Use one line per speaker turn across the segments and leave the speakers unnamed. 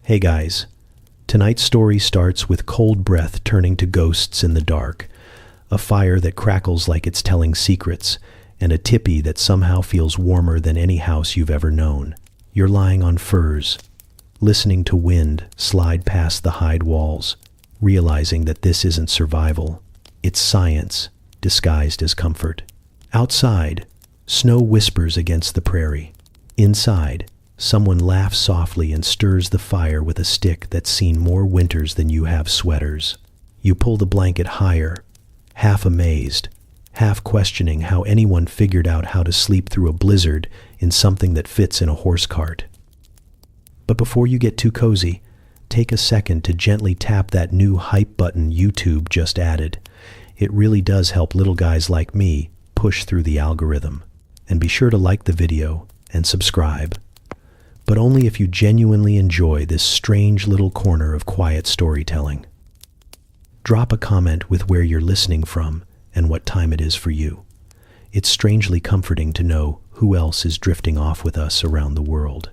Hey guys, tonight's story starts with cold breath turning to ghosts in the dark, a fire that crackles like it's telling secrets, and a tippy that somehow feels warmer than any house you've ever known. You're lying on furs, listening to wind slide past the hide walls, realizing that this isn't survival, it's science disguised as comfort. Outside, snow whispers against the prairie. Inside, someone laughs softly and stirs the fire with a stick that's seen more winters than you have sweaters. You pull the blanket higher, half amazed, half questioning how anyone figured out how to sleep through a blizzard in something that fits in a horse cart. But before you get too cozy, take a second to gently tap that new hype button YouTube just added. It really does help little guys like me push through the algorithm. And be sure to like the video and subscribe. But only if you genuinely enjoy this strange little corner of quiet storytelling. Drop a comment with where you're listening from and what time it is for you. It's strangely comforting to know who else is drifting off with us around the world.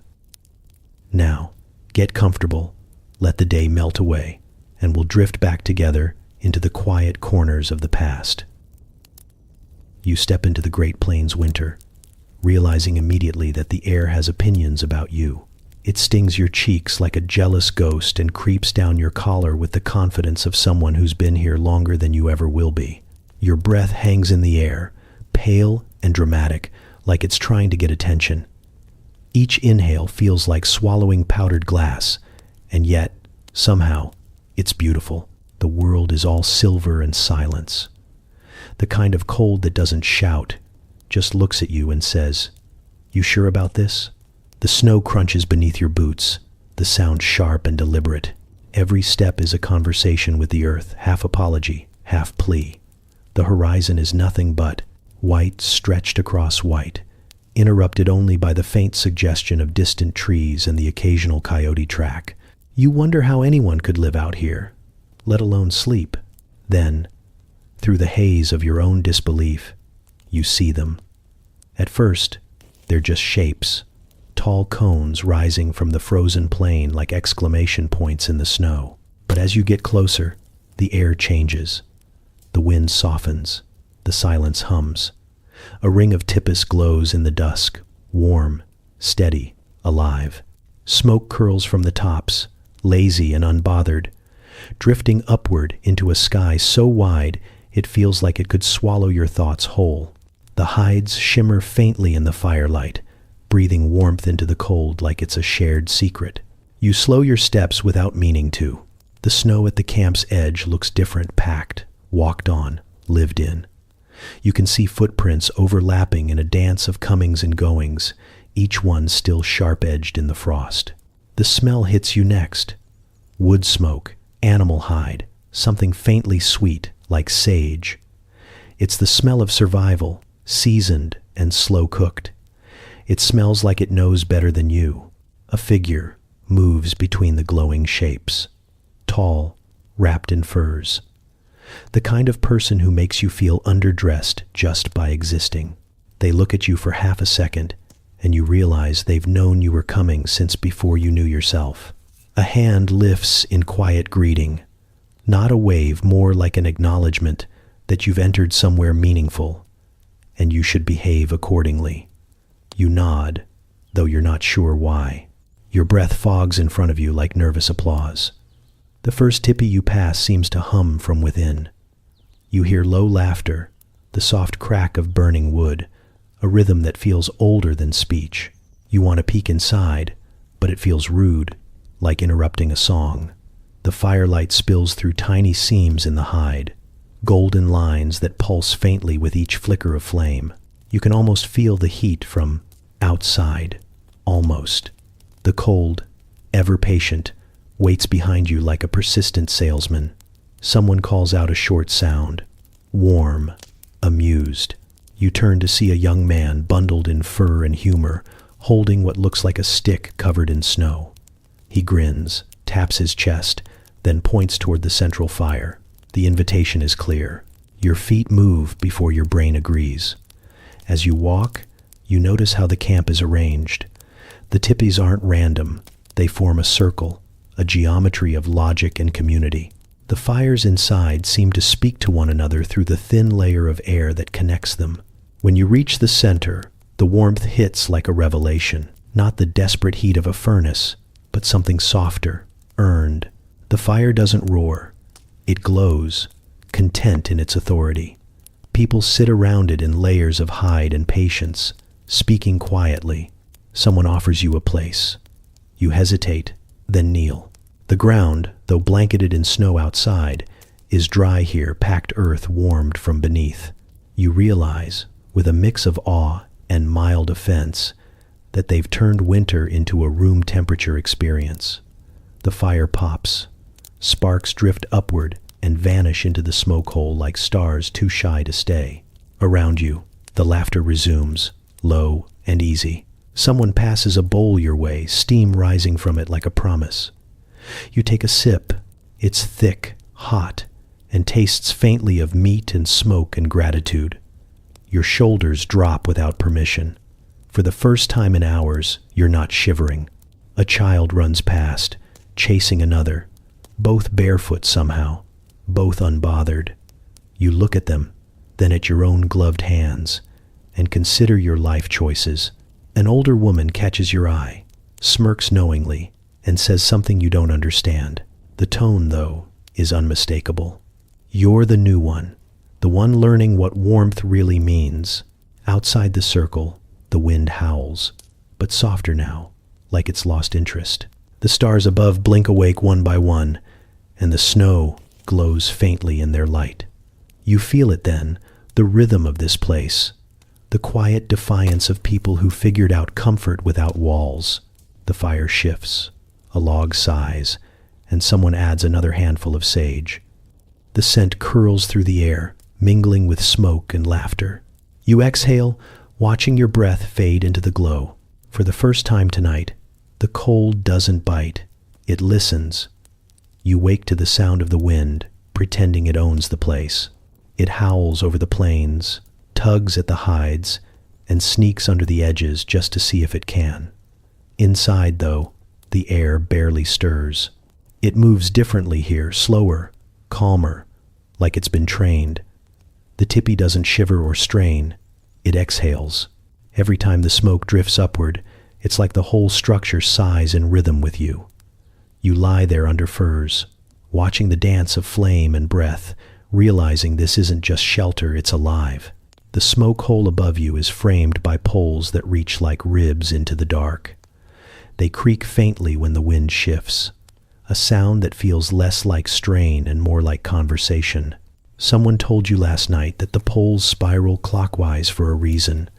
Now, get comfortable, let the day melt away, and we'll drift back together into the quiet corners of the past. You step into the Great Plains winter, realizing immediately that the air has opinions about you. It stings your cheeks like a jealous ghost and creeps down your collar with the confidence of someone who's been here longer than you ever will be. Your breath hangs in the air, pale and dramatic, like it's trying to get attention. Each inhale feels like swallowing powdered glass, and yet, somehow, it's beautiful. The world is all silver and silence. The kind of cold that doesn't shout, just looks at you and says, "You sure about this?" The snow crunches beneath your boots, the sound sharp and deliberate. Every step is a conversation with the earth, half apology, half plea. The horizon is nothing but white stretched across white, interrupted only by the faint suggestion of distant trees and the occasional coyote track. You wonder how anyone could live out here, let alone sleep. Then, through the haze of your own disbelief, you see them. At first, they're just shapes, tall cones rising from the frozen plain like exclamation points in the snow. But as you get closer, the air changes. The wind softens, the silence hums. A ring of tipis glows in the dusk, warm, steady, alive. Smoke curls from the tops, lazy and unbothered, drifting upward into a sky so wide it feels like it could swallow your thoughts whole. The hides shimmer faintly in the firelight, breathing warmth into the cold like it's a shared secret. You slow your steps without meaning to. The snow at the camp's edge looks different, packed, walked on, lived in. You can see footprints overlapping in a dance of comings and goings, each one still sharp-edged in the frost. The smell hits you next. Wood smoke, animal hide, something faintly sweet, like sage. It's the smell of survival, seasoned and slow-cooked. It smells like it knows better than you. A figure moves between the glowing shapes. Tall, wrapped in furs. The kind of person who makes you feel underdressed just by existing. They look at you for half a second, and you realize they've known you were coming since before you knew yourself. A hand lifts in quiet greeting, not a wave, more like an acknowledgement that you've entered somewhere meaningful, and you should behave accordingly. You nod, though you're not sure why. Your breath fogs in front of you like nervous applause. The first tippy you pass seems to hum from within. You hear low laughter, the soft crack of burning wood, a rhythm that feels older than speech. You want to peek inside, but it feels rude, like interrupting a song. The firelight spills through tiny seams in the hide, golden lines that pulse faintly with each flicker of flame. You can almost feel the heat from outside, almost. The cold, ever patient, waits behind you like a persistent salesman. Someone calls out a short sound, warm, amused. You turn to see a young man bundled in fur and humor, holding what looks like a stick covered in snow. He grins, taps his chest, then points toward the central fire. The invitation is clear. Your feet move before your brain agrees. As you walk, you notice how the camp is arranged. The tippies aren't random. They form a circle, a geometry of logic and community. The fires inside seem to speak to one another through the thin layer of air that connects them. When you reach the center, the warmth hits like a revelation, not the desperate heat of a furnace, but something softer, earned. The fire doesn't roar. It glows, content in its authority. People sit around it in layers of hide and patience, speaking quietly. Someone offers you a place. You hesitate, then kneel. The ground, though blanketed in snow outside, is dry here, packed earth warmed from beneath. You realize, with a mix of awe and mild offense, that they've turned winter into a room temperature experience. The fire pops. Sparks drift upward and vanish into the smoke hole like stars too shy to stay. Around you, the laughter resumes, low and easy. Someone passes a bowl your way, steam rising from it like a promise. You take a sip. It's thick, hot, and tastes faintly of meat and smoke and gratitude. Your shoulders drop without permission. For the first time in hours, you're not shivering. A child runs past, chasing another, both barefoot somehow, both unbothered. You look at them, then at your own gloved hands, and consider your life choices. An older woman catches your eye, smirks knowingly, and says something you don't understand. The tone, though, is unmistakable. You're the new one, the one learning what warmth really means. Outside the circle, the wind howls, but softer now, like it's lost interest. The stars above blink awake one by one, and the snow glows faintly in their light. You feel it then, the rhythm of this place, the quiet defiance of people who figured out comfort without walls. The fire shifts, a log sighs, and someone adds another handful of sage. The scent curls through the air, mingling with smoke and laughter. You exhale, watching your breath fade into the glow. For the first time tonight, the cold doesn't bite. It listens. You wake to the sound of the wind, pretending it owns the place. It howls over the plains, tugs at the hides, and sneaks under the edges just to see if it can. Inside, though, the air barely stirs. It moves differently here, slower, calmer, like it's been trained. The tipi doesn't shiver or strain. It exhales. Every time the smoke drifts upward, it's like the whole structure sighs in rhythm with you. You lie there under furs, watching the dance of flame and breath, realizing this isn't just shelter, it's alive. The smoke hole above you is framed by poles that reach like ribs into the dark. They creak faintly when the wind shifts, a sound that feels less like strain and more like conversation. Someone told you last night that the poles spiral clockwise for a reason,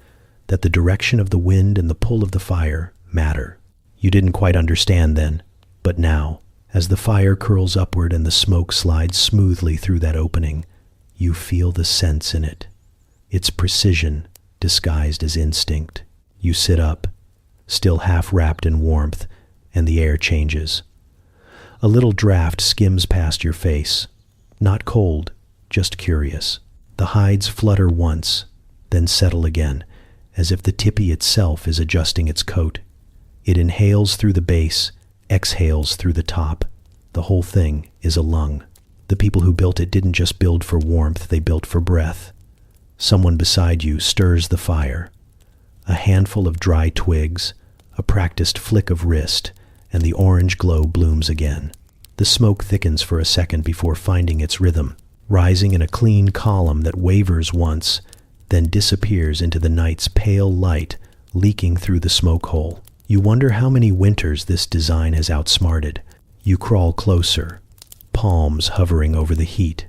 that the direction of the wind and the pull of the fire matter. You didn't quite understand then, but now, as the fire curls upward and the smoke slides smoothly through that opening, you feel the sense in it. It's precision disguised as instinct. You sit up, still half wrapped in warmth, and the air changes. A little draft skims past your face, not cold, just curious. The hides flutter once, then settle again, as if the tipi itself is adjusting its coat. It inhales through the base, exhales through the top. The whole thing is a lung. The people who built it didn't just build for warmth, they built for breath. Someone beside you stirs the fire. A handful of dry twigs, a practiced flick of wrist, and the orange glow blooms again. The smoke thickens for a second before finding its rhythm, rising in a clean column that wavers once, then disappears into the night's pale light leaking through the smoke hole. You wonder how many winters this design has outsmarted. You crawl closer, palms hovering over the heat.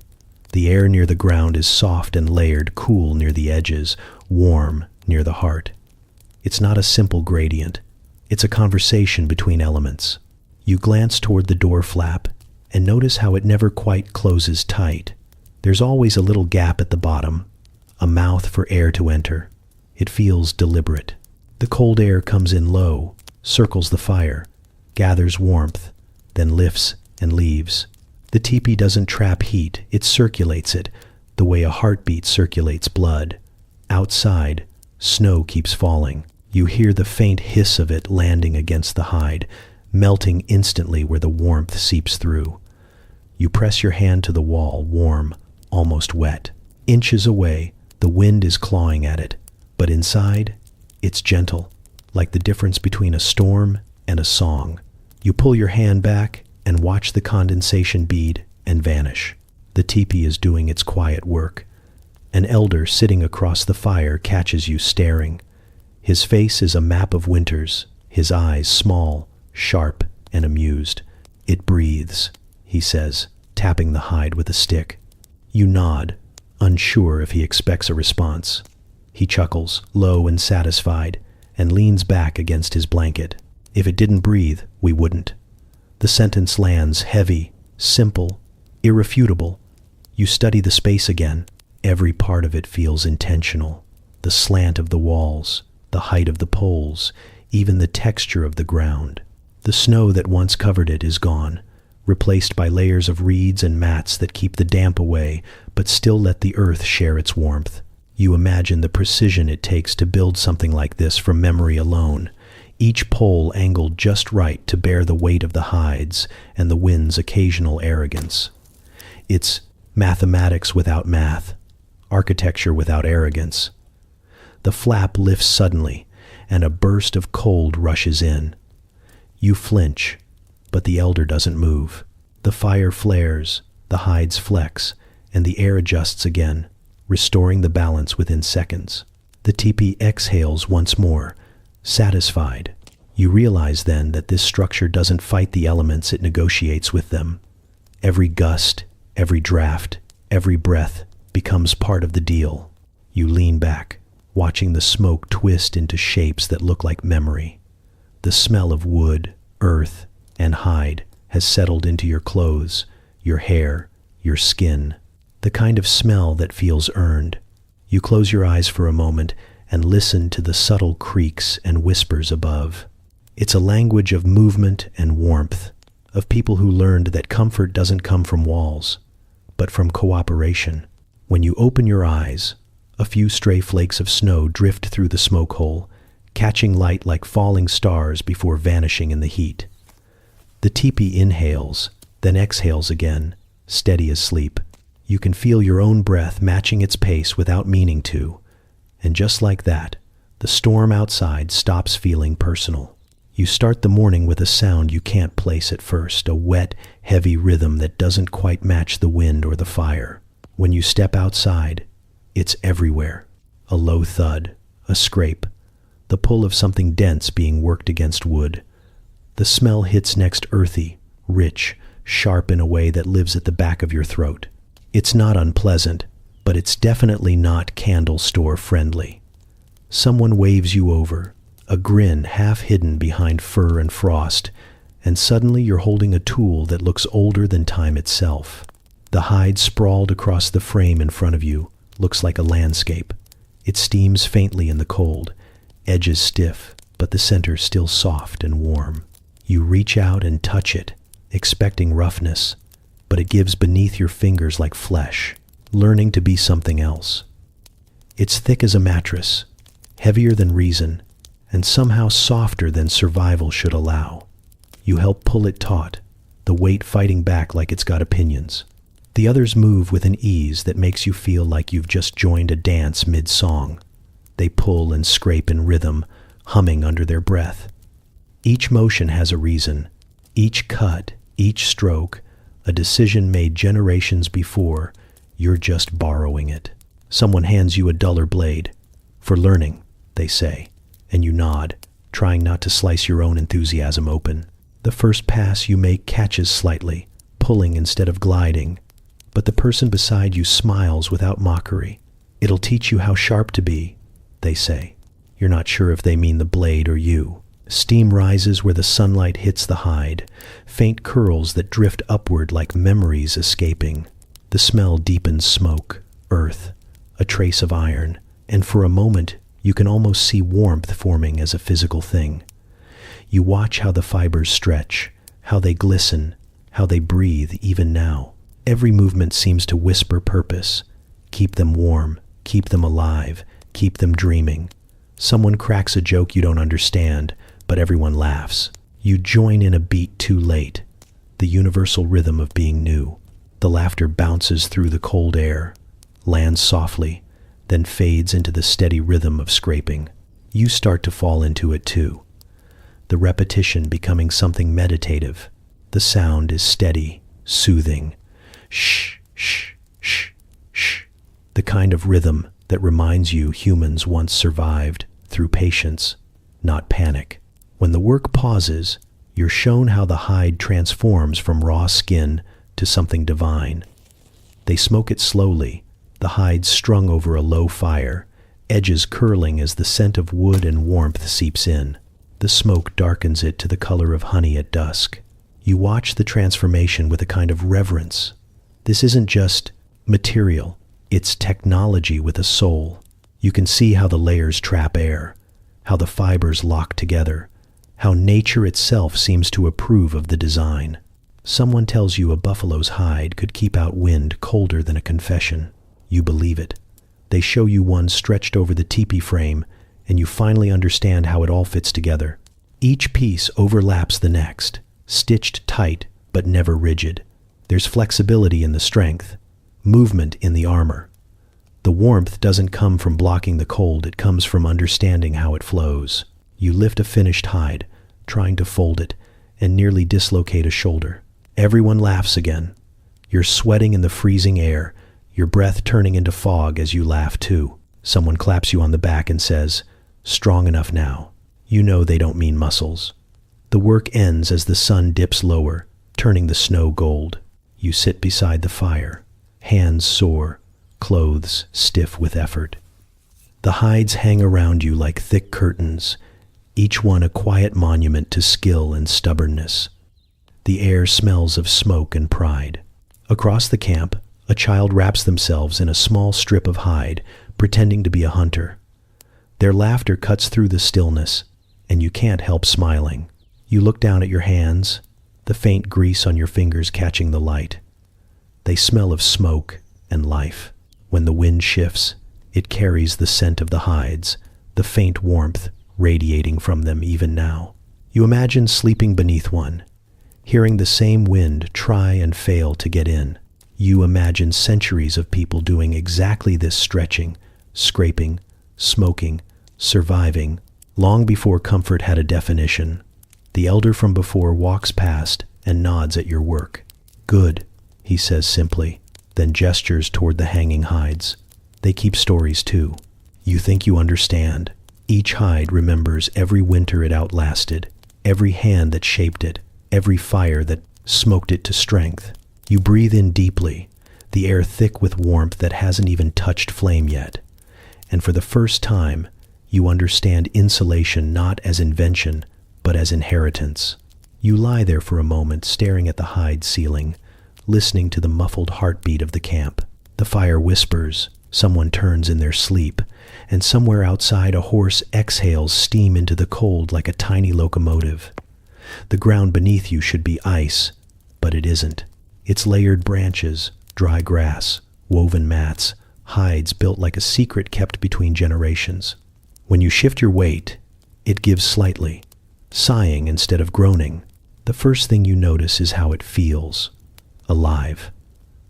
The air near the ground is soft and layered, cool near the edges, warm near the heart. It's not a simple gradient. It's a conversation between elements. You glance toward the door flap and notice how it never quite closes tight. There's always a little gap at the bottom, a mouth for air to enter. It feels deliberate. The cold air comes in low, circles the fire, gathers warmth, then lifts and leaves. The teepee doesn't trap heat, it circulates it, the way a heartbeat circulates blood. Outside, snow keeps falling. You hear the faint hiss of it landing against the hide, melting instantly where the warmth seeps through. You press your hand to the wall, warm, almost wet. Inches away, the wind is clawing at it, but inside, it's gentle, like the difference between a storm and a song. You pull your hand back and watch the condensation bead and vanish. The teepee is doing its quiet work. An elder sitting across the fire catches you staring. His face is a map of winters, his eyes small, sharp, and amused. "It breathes," he says, tapping the hide with a stick. You nod, unsure if he expects a response. He chuckles, low and satisfied, and leans back against his blanket. "If it didn't breathe, we wouldn't." The sentence lands heavy, simple, irrefutable. You study the space again. Every part of it feels intentional. The slant of the walls, the height of the poles, even the texture of the ground. The snow that once covered it is gone, replaced by layers of reeds and mats that keep the damp away, but still let the earth share its warmth. You imagine the precision it takes to build something like this from memory alone, each pole angled just right to bear the weight of the hides and the wind's occasional arrogance. It's mathematics without math, architecture without arrogance. The flap lifts suddenly, and a burst of cold rushes in. You flinch, but the elder doesn't move. The fire flares, the hides flex, and the air adjusts again, restoring the balance within seconds. The teepee exhales once more, satisfied. You realize then that this structure doesn't fight the elements, it negotiates with them. Every gust, every draft, every breath becomes part of the deal. You lean back, watching the smoke twist into shapes that look like memory. The smell of wood, earth, and hide has settled into your clothes, your hair, your skin. The kind of smell that feels earned. You close your eyes for a moment and listen to the subtle creaks and whispers above. It's a language of movement and warmth, of people who learned that comfort doesn't come from walls, but from cooperation. When you open your eyes, a few stray flakes of snow drift through the smoke hole, catching light like falling stars before vanishing in the heat. The teepee inhales, then exhales again, steady as sleep. You can feel your own breath matching its pace without meaning to, and just like that, the storm outside stops feeling personal. You start the morning with a sound you can't place at first, a wet, heavy rhythm that doesn't quite match the wind or the fire. When you step outside, it's everywhere. A low thud, a scrape, the pull of something dense being worked against wood. The smell hits next earthy, rich, sharp in a way that lives at the back of your throat. It's not unpleasant, but it's definitely not candle store friendly. Someone waves you over, a grin half hidden behind fur and frost, and suddenly you're holding a tool that looks older than time itself. The hide sprawled across the frame in front of you looks like a landscape. It steams faintly in the cold, edges stiff, but the center still soft and warm. You reach out and touch it, expecting roughness, but it gives beneath your fingers like flesh, learning to be something else. It's thick as a mattress, heavier than reason, and somehow softer than survival should allow. You help pull it taut, the weight fighting back like it's got opinions. The others move with an ease that makes you feel like you've just joined a dance mid-song. They pull and scrape in rhythm, humming under their breath. Each motion has a reason. Each cut, each stroke, a decision made generations before. You're just borrowing it. Someone hands you a duller blade. "For learning," they say, and you nod, trying not to slice your own enthusiasm open. The first pass you make catches slightly, pulling instead of gliding, but the person beside you smiles without mockery. "It'll teach you how sharp to be," they say. You're not sure if they mean the blade or you. Steam rises where the sunlight hits the hide, faint curls that drift upward like memories escaping. The smell deepens smoke, earth, a trace of iron, and for a moment you can almost see warmth forming as a physical thing. You watch how the fibers stretch, how they glisten, how they breathe even now. Every movement seems to whisper purpose. Keep them warm, keep them alive, keep them dreaming. Someone cracks a joke you don't understand, but everyone laughs. You join in a beat too late, the universal rhythm of being new. The laughter bounces through the cold air, lands softly, then fades into the steady rhythm of scraping. You start to fall into it too, the repetition becoming something meditative. The sound is steady, soothing. Shh, shh, shh, shh. The kind of rhythm that reminds you humans once survived through patience, not panic. When the work pauses, you're shown how the hide transforms from raw skin to something divine. They smoke it slowly, the hide strung over a low fire, edges curling as the scent of wood and warmth seeps in. The smoke darkens it to the color of honey at dusk. You watch the transformation with a kind of reverence. This isn't just material, it's technology with a soul. You can see how the layers trap air, how the fibers lock together, how nature itself seems to approve of the design. Someone tells you a buffalo's hide could keep out wind colder than a confession. You believe it. They show you one stretched over the teepee frame, and you finally understand how it all fits together. Each piece overlaps the next, stitched tight but never rigid. There's flexibility in the strength, movement in the armor. The warmth doesn't come from blocking the cold, it comes from understanding how it flows. You lift a finished hide, trying to fold it, and nearly dislocate a shoulder. Everyone laughs again. You're sweating in the freezing air, your breath turning into fog as you laugh too. Someone claps you on the back and says, "Strong enough now." You know they don't mean muscles. The work ends as the sun dips lower, turning the snow gold. You sit beside the fire, hands sore, clothes stiff with effort. The hides hang around you like thick curtains, each one a quiet monument to skill and stubbornness. The air smells of smoke and pride. Across the camp, a child wraps themselves in a small strip of hide, pretending to be a hunter. Their laughter cuts through the stillness, and you can't help smiling. You look down at your hands, the faint grease on your fingers catching the light. They smell of smoke and life. When the wind shifts, it carries the scent of the hides, the faint warmth radiating from them even now. You imagine sleeping beneath one, hearing the same wind try and fail to get in. You imagine centuries of people doing exactly this, stretching, scraping, smoking, surviving, long before comfort had a definition. The elder from before walks past and nods at your work. "Good," he says simply, then gestures toward the hanging hides. They keep stories too. You think you understand. Each hide remembers every winter it outlasted, every hand that shaped it, every fire that smoked it to strength. You breathe in deeply, the air thick with warmth that hasn't even touched flame yet. And for the first time, you understand insulation not as invention, but as inheritance. You lie there for a moment, staring at the hide ceiling, listening to the muffled heartbeat of the camp. The fire whispers, someone turns in their sleep, and somewhere outside a horse exhales steam into the cold like a tiny locomotive. The ground beneath you should be ice, but it isn't. It's layered branches, dry grass, woven mats, hides built like a secret kept between generations. When you shift your weight, it gives slightly, sighing instead of groaning. The first thing you notice is how it feels. Alive.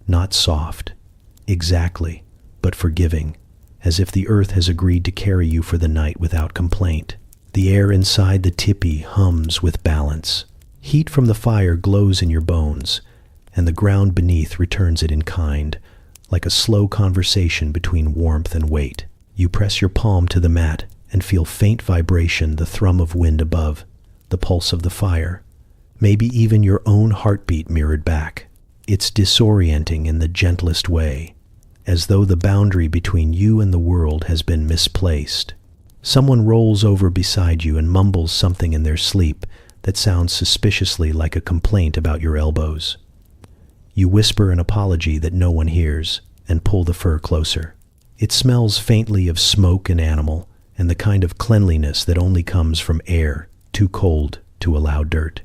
Not soft. Exactly, but forgiving, as if the earth has agreed to carry you for the night without complaint. The air inside the tipi hums with balance. Heat from the fire glows in your bones, and the ground beneath returns it in kind, like a slow conversation between warmth and weight. You press your palm to the mat and feel faint vibration, the thrum of wind above, the pulse of the fire, maybe even your own heartbeat mirrored back. It's disorienting in the gentlest way, as though the boundary between you and the world has been misplaced. Someone rolls over beside you and mumbles something in their sleep that sounds suspiciously like a complaint about your elbows. You whisper an apology that no one hears and pull the fur closer. It smells faintly of smoke and animal, and the kind of cleanliness that only comes from air too cold to allow dirt.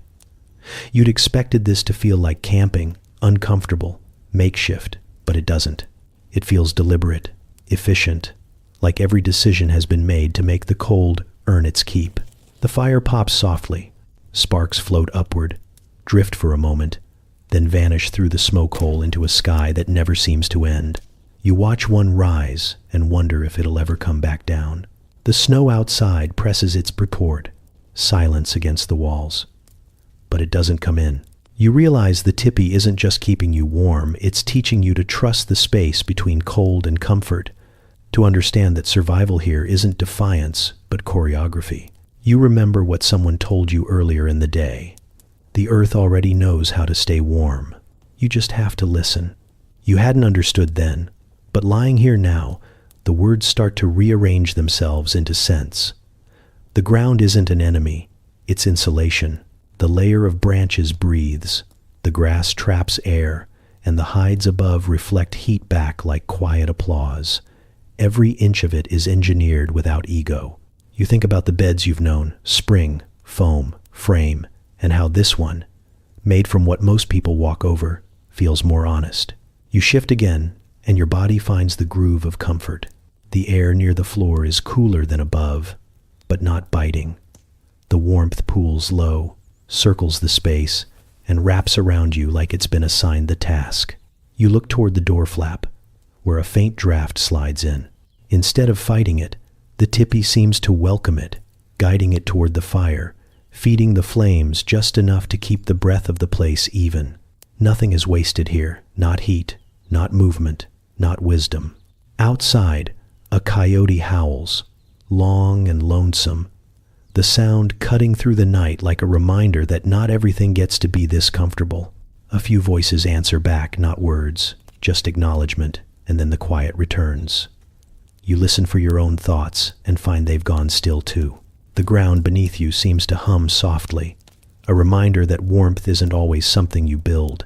You'd expected this to feel like camping, uncomfortable, makeshift, but it doesn't. It feels deliberate, efficient, like every decision has been made to make the cold earn its keep. The fire pops softly, Sparks float upward, drift for a moment, then vanish through the smoke hole into a sky that never seems to end. You watch one rise and wonder if it'll ever come back down. The snow outside presses its purport, silence against the walls. But it doesn't come in. You realize the tipi isn't just keeping you warm, it's teaching you to trust the space between cold and comfort, to understand that survival here isn't defiance, but choreography. You remember what someone told you earlier in the day. The earth already knows how to stay warm. You just have to listen. You hadn't understood then, but lying here now, the words start to rearrange themselves into sense. The ground isn't an enemy, it's insulation. The layer of branches breathes, the grass traps air, and the hides above reflect heat back like quiet applause. Every inch of it is engineered without ego. You think about the beds you've known, spring, foam, frame, and how this one, made from what most people walk over, feels more honest. You shift again, and your body finds the groove of comfort. The air near the floor is cooler than above, but not biting. The warmth pools low, circles the space, and wraps around you like it's been assigned the task. You look toward the door flap, where a faint draft slides in. Instead of fighting it, the tipi seems to welcome it, guiding it toward the fire, feeding the flames just enough to keep the breath of the place even. Nothing is wasted here, not heat, not movement, not wisdom. Outside, a coyote howls, long and lonesome, the sound cutting through the night like a reminder that not everything gets to be this comfortable. A few voices answer back, not words, just acknowledgement, and then the quiet returns. You listen for your own thoughts and find they've gone still too. The ground beneath you seems to hum softly, a reminder that warmth isn't always something you build.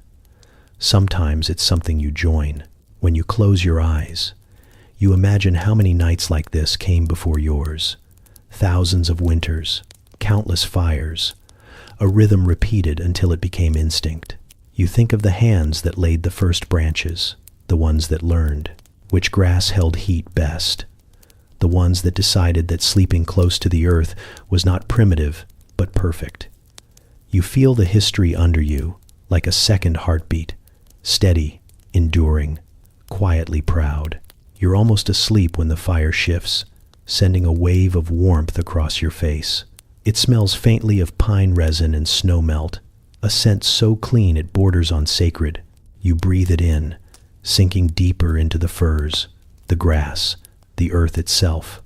Sometimes it's something you join. When you close your eyes, you imagine how many nights like this came before yours. Thousands of winters, countless fires, a rhythm repeated until it became instinct. You think of the hands that laid the first branches, the ones that learned which grass held heat best, the ones that decided that sleeping close to the earth was not primitive, but perfect. You feel the history under you, like a second heartbeat, steady, enduring, quietly proud. You're almost asleep when the fire shifts, sending a wave of warmth across your face. It smells faintly of pine resin and snow melt, a scent so clean it borders on sacred. You breathe it in, sinking deeper into the furs, the grass, the earth itself.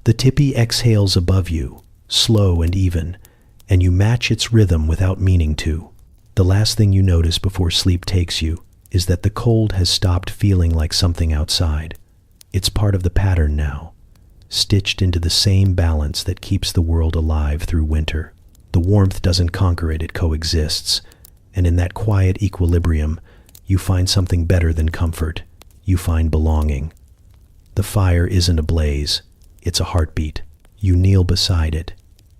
The tipi exhales above you, slow and even, and you match its rhythm without meaning to. The last thing you notice before sleep takes you is that the cold has stopped feeling like something outside. It's part of the pattern now, stitched into the same balance that keeps the world alive through winter. The warmth doesn't conquer it, it coexists, and in that quiet equilibrium, you find something better than comfort. You find belonging. The fire isn't a blaze, it's a heartbeat. You kneel beside it,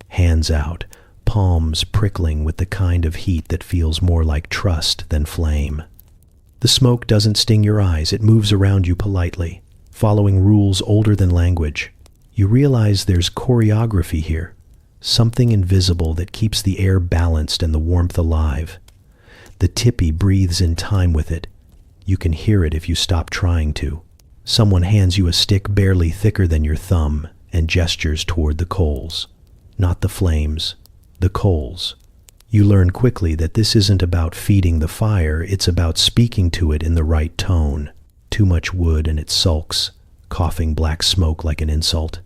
hands out, palms prickling with the kind of heat that feels more like trust than flame. The smoke doesn't sting your eyes, it moves around you politely, following rules older than language. You realize there's choreography here, something invisible that keeps the air balanced and the warmth alive. The tipi breathes in time with it. You can hear it if you stop trying to. Someone hands you a stick barely thicker than your thumb and gestures toward the coals. Not the flames, the coals. You learn quickly that this isn't about feeding the fire, it's about speaking to it in the right tone. Too much wood and it sulks, coughing black smoke like an insult.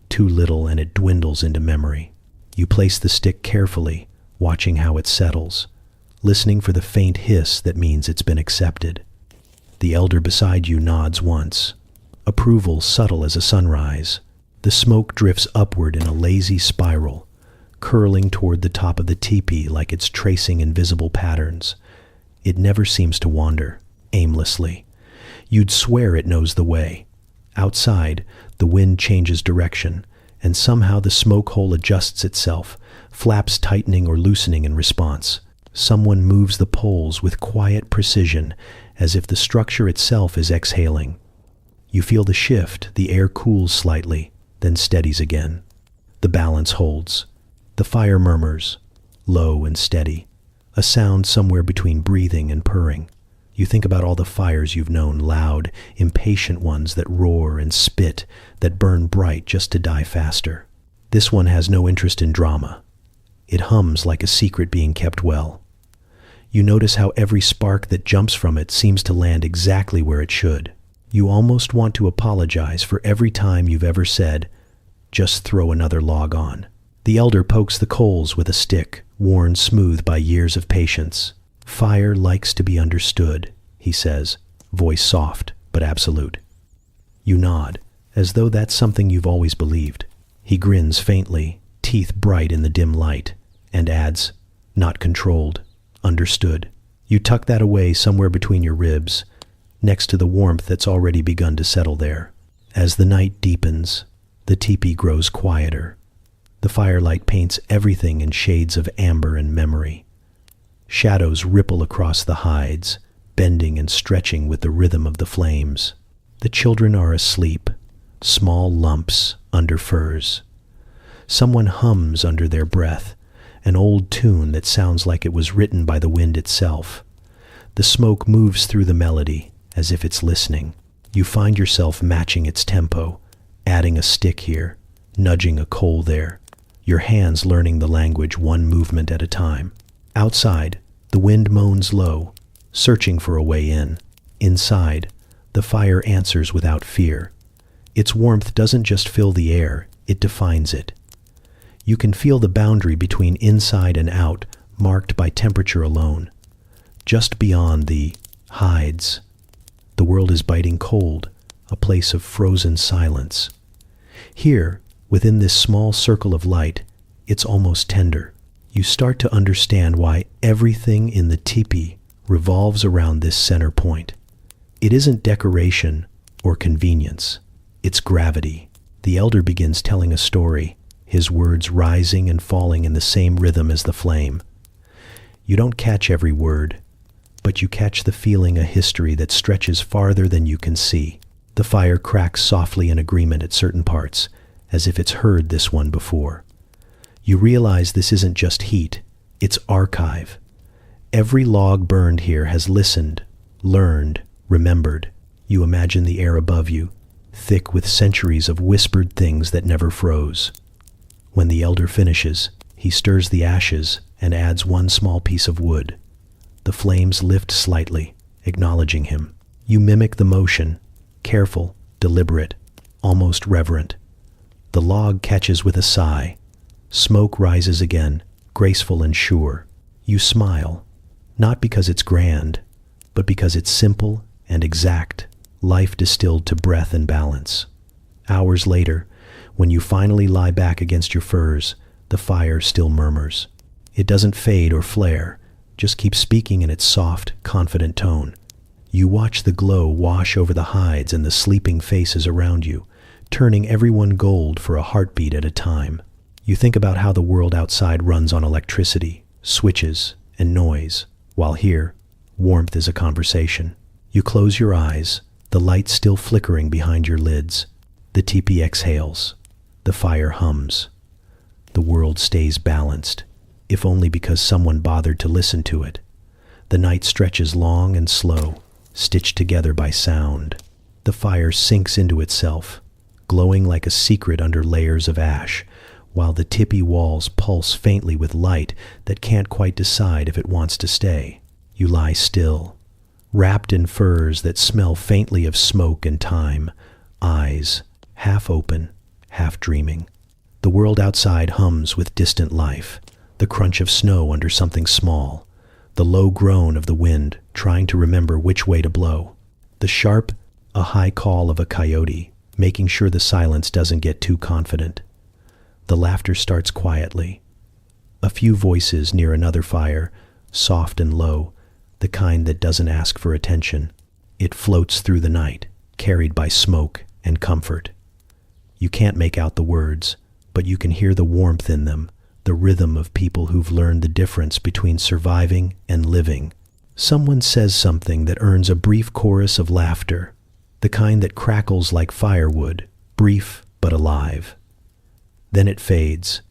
Too little and it dwindles into memory. You place the stick carefully, watching how it settles, listening for the faint hiss that means it's been accepted. The elder beside you nods once, approval subtle as a sunrise. The smoke drifts upward in a lazy spiral, curling toward the top of the teepee like it's tracing invisible patterns. It never seems to wander, aimlessly. You'd swear it knows the way. Outside, the wind changes direction, and somehow the smoke hole adjusts itself, flaps tightening or loosening in response. Someone moves the poles with quiet precision, as if the structure itself is exhaling. You feel the shift, the air cools slightly, then steadies again. The balance holds. The fire murmurs, low and steady, a sound somewhere between breathing and purring. You think about all the fires you've known, loud, impatient ones that roar and spit, that burn bright just to die faster. This one has no interest in drama. It hums like a secret being kept well. You notice how every spark that jumps from it seems to land exactly where it should. You almost want to apologize for every time you've ever said, "Just throw another log on." The elder pokes the coals with a stick, worn smooth by years of patience. "Fire likes to be understood," he says, voice soft but absolute. You nod, as though that's something you've always believed. He grins faintly, teeth bright in the dim light, and adds, "Not controlled, understood." You tuck that away somewhere between your ribs, next to the warmth that's already begun to settle there. As the night deepens, the teepee grows quieter. The firelight paints everything in shades of amber and memory. Shadows ripple across the hides, bending and stretching with the rhythm of the flames. The children are asleep, small lumps under furs. Someone hums under their breath, an old tune that sounds like it was written by the wind itself. The smoke moves through the melody, as if it's listening. You find yourself matching its tempo, adding a stick here, nudging a coal there, your hands learning the language one movement at a time. Outside, the wind moans low, searching for a way in. Inside, the fire answers without fear. Its warmth doesn't just fill the air, it defines it. You can feel the boundary between inside and out, marked by temperature alone. Just beyond the hides, the world is biting cold, a place of frozen silence. Here, within this small circle of light, it's almost tender. You start to understand why everything in the teepee revolves around this center point. It isn't decoration or convenience, it's gravity. The elder begins telling a story, his words rising and falling in the same rhythm as the flame. You don't catch every word, but you catch the feeling, a history that stretches farther than you can see. The fire cracks softly in agreement at certain parts, as if it's heard this one before. You realize this isn't just heat, it's archive. Every log burned here has listened, learned, remembered. You imagine the air above you, thick with centuries of whispered things that never froze. When the elder finishes, he stirs the ashes and adds one small piece of wood. The flames lift slightly, acknowledging him. You mimic the motion, careful, deliberate, almost reverent. The log catches with a sigh. Smoke rises again, graceful and sure. You smile, not because it's grand, but because it's simple and exact, life distilled to breath and balance. Hours later, when you finally lie back against your furs, the fire still murmurs. It doesn't fade or flare, just keeps speaking in its soft, confident tone. You watch the glow wash over the hides and the sleeping faces around you, turning everyone gold for a heartbeat at a time. You think about how the world outside runs on electricity, switches, and noise, while here, warmth is a conversation. You close your eyes, the light still flickering behind your lids. The teepee exhales. The fire hums. The world stays balanced, if only because someone bothered to listen to it. The night stretches long and slow, stitched together by sound. The fire sinks into itself, glowing like a secret under layers of ash, while the teepee walls pulse faintly with light that can't quite decide if it wants to stay. You lie still, wrapped in furs that smell faintly of smoke and time, eyes half open, half dreaming. The world outside hums with distant life, the crunch of snow under something small, the low groan of the wind trying to remember which way to blow, the sharp, a high call of a coyote, making sure the silence doesn't get too confident. The laughter starts quietly. A few voices near another fire, soft and low, the kind that doesn't ask for attention. It floats through the night, carried by smoke and comfort. You can't make out the words, but you can hear the warmth in them, the rhythm of people who've learned the difference between surviving and living. Someone says something that earns a brief chorus of laughter, the kind that crackles like firewood, brief but alive. Then it fades,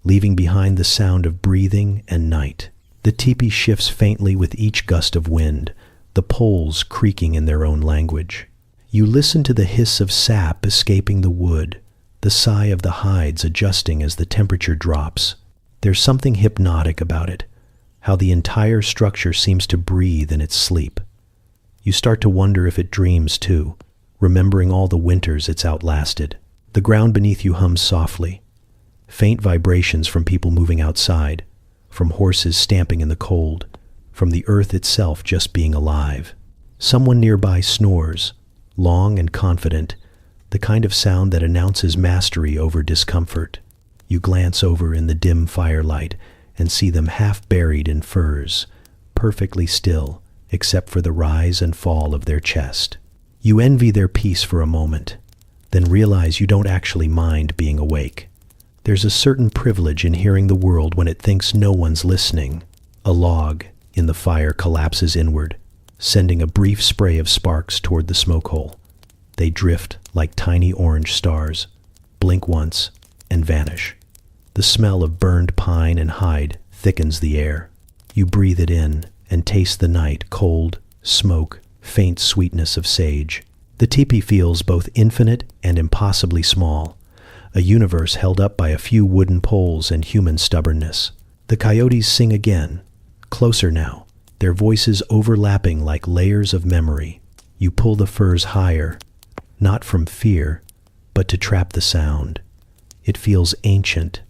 leaving behind the sound of breathing and night. The teepee shifts faintly with each gust of wind, the poles creaking in their own language. You listen to the hiss of sap escaping the wood, the sigh of the hides adjusting as the temperature drops. There's something hypnotic about it, how the entire structure seems to breathe in its sleep. You start to wonder if it dreams too, remembering all the winters it's outlasted. The ground beneath you hums softly, faint vibrations from people moving outside, from horses stamping in the cold, from the earth itself just being alive. Someone nearby snores, long and confident, the kind of sound that announces mastery over discomfort. You glance over in the dim firelight and see them half buried in furs, perfectly still except for the rise and fall of their chest. You envy their peace for a moment, then realize you don't actually mind being awake. There's a certain privilege in hearing the world when it thinks no one's listening. A log in the fire collapses inward, sending a brief spray of sparks toward the smoke hole. They drift like tiny orange stars, blink once, and vanish. The smell of burned pine and hide thickens the air. You breathe it in and taste the night, cold, smoke, faint sweetness of sage. The teepee feels both infinite and impossibly small, a universe held up by a few wooden poles and human stubbornness. The coyotes sing again, closer now, their voices overlapping like layers of memory. You pull the furs higher, not from fear, but to trap the sound. It feels ancient,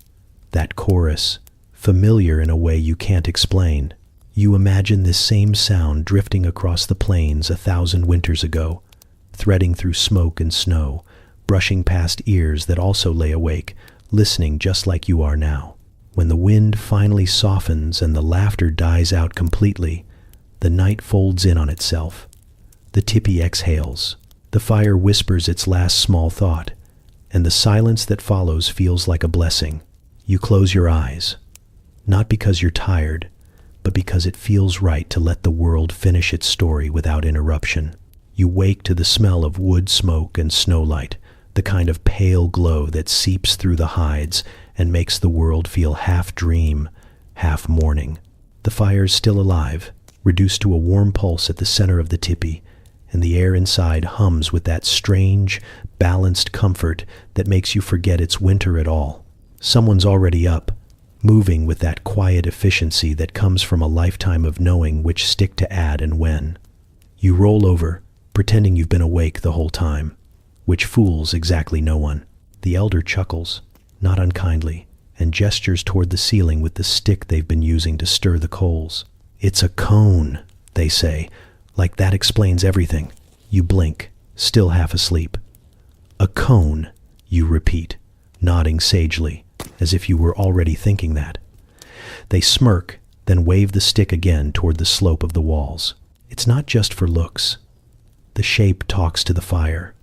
that chorus, familiar in a way you can't explain. You imagine this same sound drifting across the plains 1,000 winters ago, threading through smoke and snow, brushing past ears that also lay awake, listening just like you are now. When the wind finally softens and the laughter dies out completely, the night folds in on itself. The teepee exhales. The fire whispers its last small thought, and the silence that follows feels like a blessing. You close your eyes, not because you're tired, but because it feels right to let the world finish its story without interruption. You wake to the smell of wood smoke and snowlight, the kind of pale glow that seeps through the hides and makes the world feel half dream, half morning. The fire's still alive, reduced to a warm pulse at the center of the teepee, and the air inside hums with that strange, balanced comfort that makes you forget it's winter at all. Someone's already up, moving with that quiet efficiency that comes from a lifetime of knowing which stick to add and when. You roll over, pretending you've been awake the whole time, which fools exactly no one. The elder chuckles, not unkindly, and gestures toward the ceiling with the stick they've been using to stir the coals. "It's a cone," they say, like that explains everything. You blink, still half asleep. "A cone," you repeat, nodding sagely, as if you were already thinking that. They smirk, then wave the stick again toward the slope of the walls. It's not just for looks. The shape talks to the fire.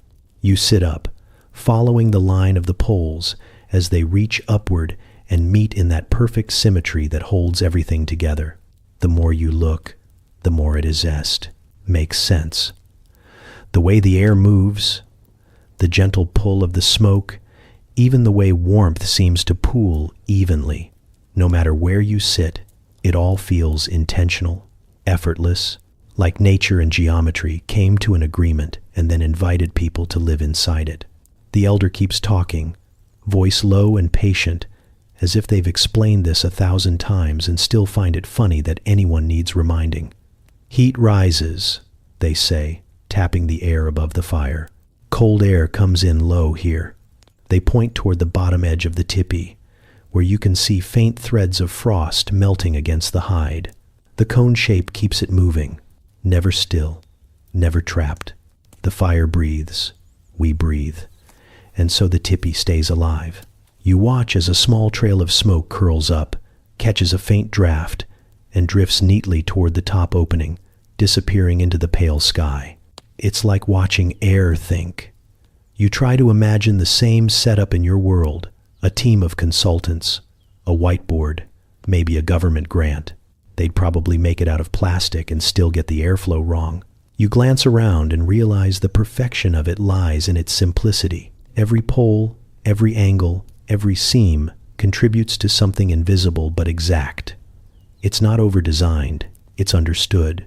You sit up, following the line of the poles as they reach upward and meet in that perfect symmetry that holds everything together. The more you look, the more it is zest. Makes sense. The way the air moves, the gentle pull of the smoke, even the way warmth seems to pool evenly. No matter where you sit, it all feels intentional, effortless, like nature and geometry came to an agreement and then invited people to live inside it. The elder keeps talking, voice low and patient, as if they've explained this 1,000 times and still find it funny that anyone needs reminding. "Heat rises," they say, tapping the air above the fire. "Cold air comes in low here." They point toward the bottom edge of the teepee, where you can see faint threads of frost melting against the hide. The cone shape keeps it moving, never still, never trapped. The fire breathes, we breathe, and so the teepee stays alive. You watch as a small trail of smoke curls up, catches a faint draft, and drifts neatly toward the top opening, disappearing into the pale sky. It's like watching air think. You try to imagine the same setup in your world, a team of consultants, a whiteboard, maybe a government grant. They'd probably make it out of plastic and still get the airflow wrong. You glance around and realize the perfection of it lies in its simplicity. Every pole, every angle, every seam contributes to something invisible but exact. It's not over-designed, it's understood.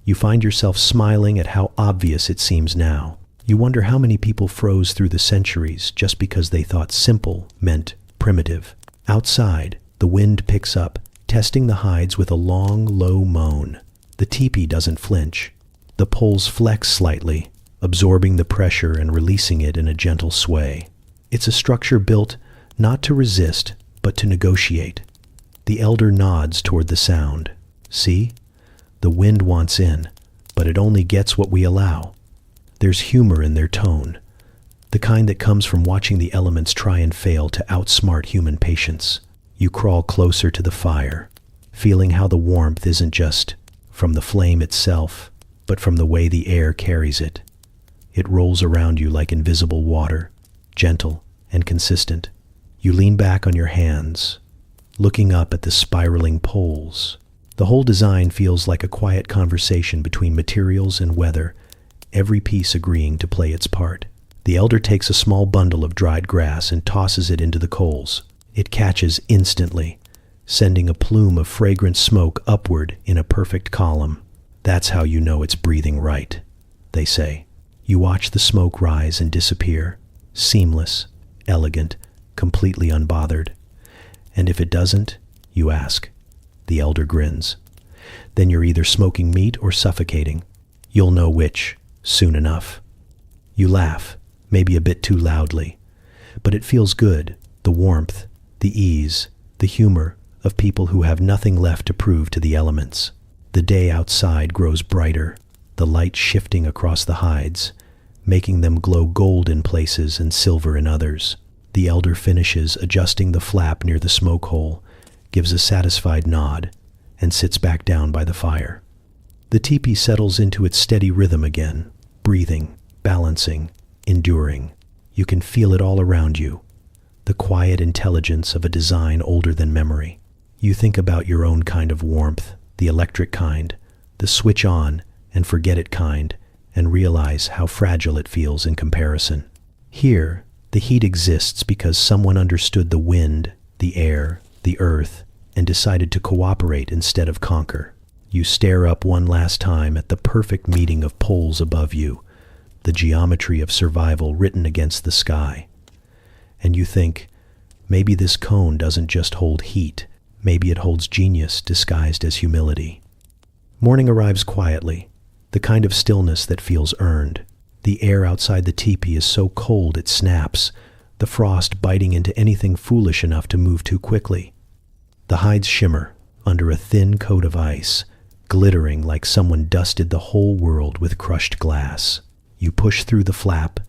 You find yourself smiling at how obvious it seems now. You wonder how many people froze through the centuries just because they thought simple meant primitive. Outside, the wind picks up, testing the hides with a long, low moan. The teepee doesn't flinch. The poles flex slightly, absorbing the pressure and releasing it in a gentle sway. It's a structure built not to resist, but to negotiate. The elder nods toward the sound. See? The wind wants in, but it only gets what we allow. There's humor in their tone, the kind that comes from watching the elements try and fail to outsmart human patience. You crawl closer to the fire, feeling how the warmth isn't just from the flame itself, but from the way the air carries it. It rolls around you like invisible water, gentle and consistent. You lean back on your hands, looking up at the spiraling poles. The whole design feels like a quiet conversation between materials and weather, every piece agreeing to play its part. The elder takes a small bundle of dried grass and tosses it into the coals. It catches instantly, sending a plume of fragrant smoke upward in a perfect column. That's how you know it's breathing right, they say. You watch the smoke rise and disappear, seamless, elegant, completely unbothered. And if it doesn't, you ask. The elder grins. Then you're either smoking meat or suffocating. You'll know which, soon enough. You laugh, maybe a bit too loudly. But it feels good, the warmth, the ease, the humor of people who have nothing left to prove to the elements. The day outside grows brighter, the light shifting across the hides, making them glow gold in places and silver in others. The elder finishes adjusting the flap near the smoke hole, gives a satisfied nod, and sits back down by the fire. The teepee settles into its steady rhythm again, breathing, balancing, enduring. You can feel it all around you, the quiet intelligence of a design older than memory. You think about your own kind of warmth, the electric kind, the switch on and forget it kind, and realize how fragile it feels in comparison. Here, the heat exists because someone understood the wind, the air, the earth, and decided to cooperate instead of conquer. You stare up one last time at the perfect meeting of poles above you, the geometry of survival written against the sky. And you think, maybe this cone doesn't just hold heat, maybe it holds genius disguised as humility. Morning arrives quietly, the kind of stillness that feels earned. The air outside the teepee is so cold it snaps, the frost biting into anything foolish enough to move too quickly. The hides shimmer under a thin coat of ice, glittering like someone dusted the whole world with crushed glass. You push through the flap,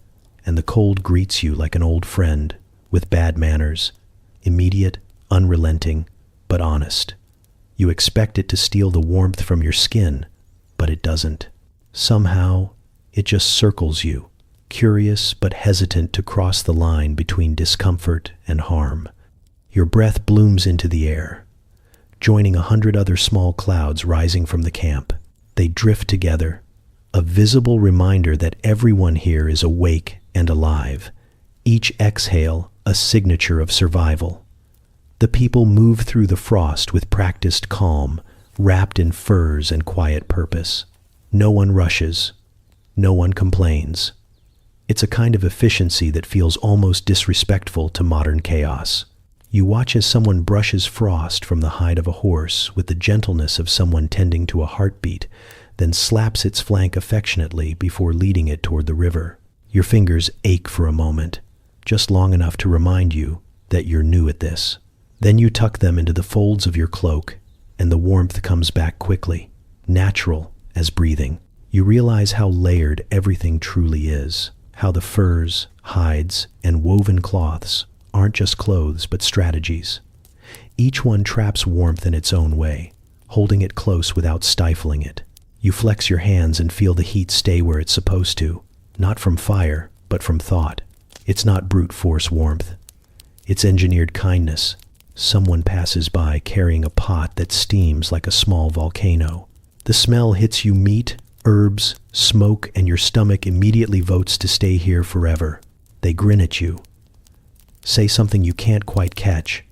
and the cold greets you like an old friend, with bad manners, immediate, unrelenting, but honest. You expect it to steal the warmth from your skin, but it doesn't. Somehow, it just circles you, curious but hesitant to cross the line between discomfort and harm. Your breath blooms into the air, joining 100 other small clouds rising from the camp. They drift together, a visible reminder that everyone here is awake and alive, each exhale a signature of survival. The people move through the frost with practiced calm, wrapped in furs and quiet purpose. No one rushes, no one complains. It's a kind of efficiency that feels almost disrespectful to modern chaos. You watch as someone brushes frost from the hide of a horse with the gentleness of someone tending to a heartbeat, then slaps its flank affectionately before leading it toward the river. Your fingers ache for a moment, just long enough to remind you that you're new at this. Then you tuck them into the folds of your cloak, and the warmth comes back quickly, natural as breathing. You realize how layered everything truly is, how the furs, hides, and woven cloths aren't just clothes but strategies. Each one traps warmth in its own way, holding it close without stifling it. You flex your hands and feel the heat stay where it's supposed to, not from fire, but from thought. It's not brute force warmth. It's engineered kindness. Someone passes by carrying a pot that steams like a small volcano. The smell hits you meat, herbs, smoke, and your stomach immediately votes to stay here forever. They grin at you. Say something you can't quite catch,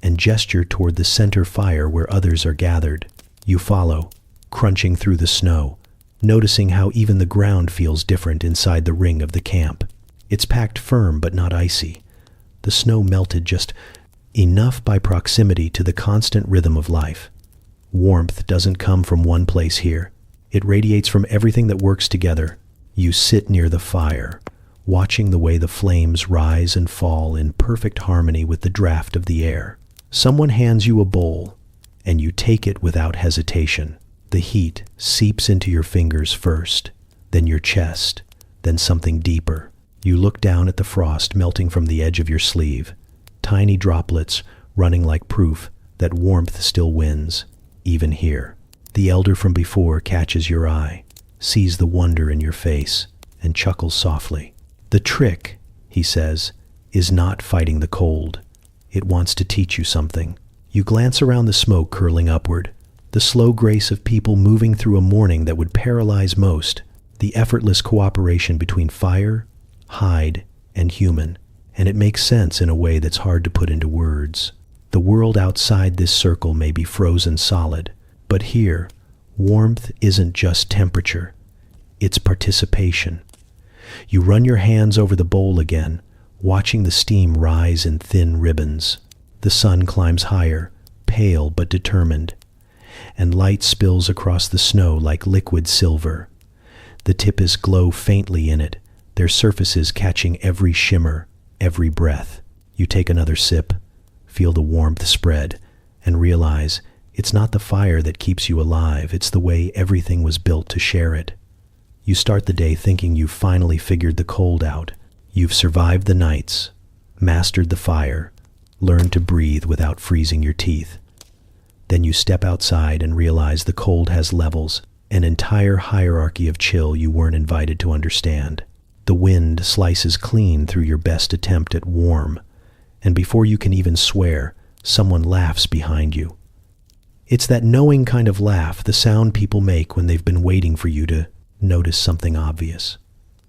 and gesture toward the center fire where others are gathered. You follow, crunching through the snow, noticing how even the ground feels different inside the ring of the camp. It's packed firm but not icy. The snow melted just enough by proximity to the constant rhythm of life. Warmth doesn't come from one place here. It radiates from everything that works together. You sit near the fire, watching the way the flames rise and fall in perfect harmony with the draft of the air. Someone hands you a bowl, and you take it without hesitation. The heat seeps into your fingers first, then your chest, then something deeper. You look down at the frost melting from the edge of your sleeve, tiny droplets running like proof that warmth still wins, even here. The elder from before catches your eye, sees the wonder in your face, and chuckles softly. The trick, he says, is not fighting the cold. It wants to teach you something. You glance around the smoke curling upward, the slow grace of people moving through a morning that would paralyze most, the effortless cooperation between fire, hide, and human, and it makes sense in a way that's hard to put into words. The world outside this circle may be frozen solid, but here, warmth isn't just temperature, it's participation. You run your hands over the bowl again, watching the steam rise in thin ribbons. The sun climbs higher, pale but determined, and light spills across the snow like liquid silver. The tippets glow faintly in it, their surfaces catching every shimmer, every breath. You take another sip, feel the warmth spread, and realize it's not the fire that keeps you alive, it's the way everything was built to share it. You start the day thinking you've finally figured the cold out. You've survived the nights, mastered the fire, learned to breathe without freezing your teeth. Then you step outside and realize the cold has levels, an entire hierarchy of chill you weren't invited to understand. The wind slices clean through your best attempt at warm, and before you can even swear, someone laughs behind you. It's that knowing kind of laugh, the sound people make when they've been waiting for you to notice something obvious.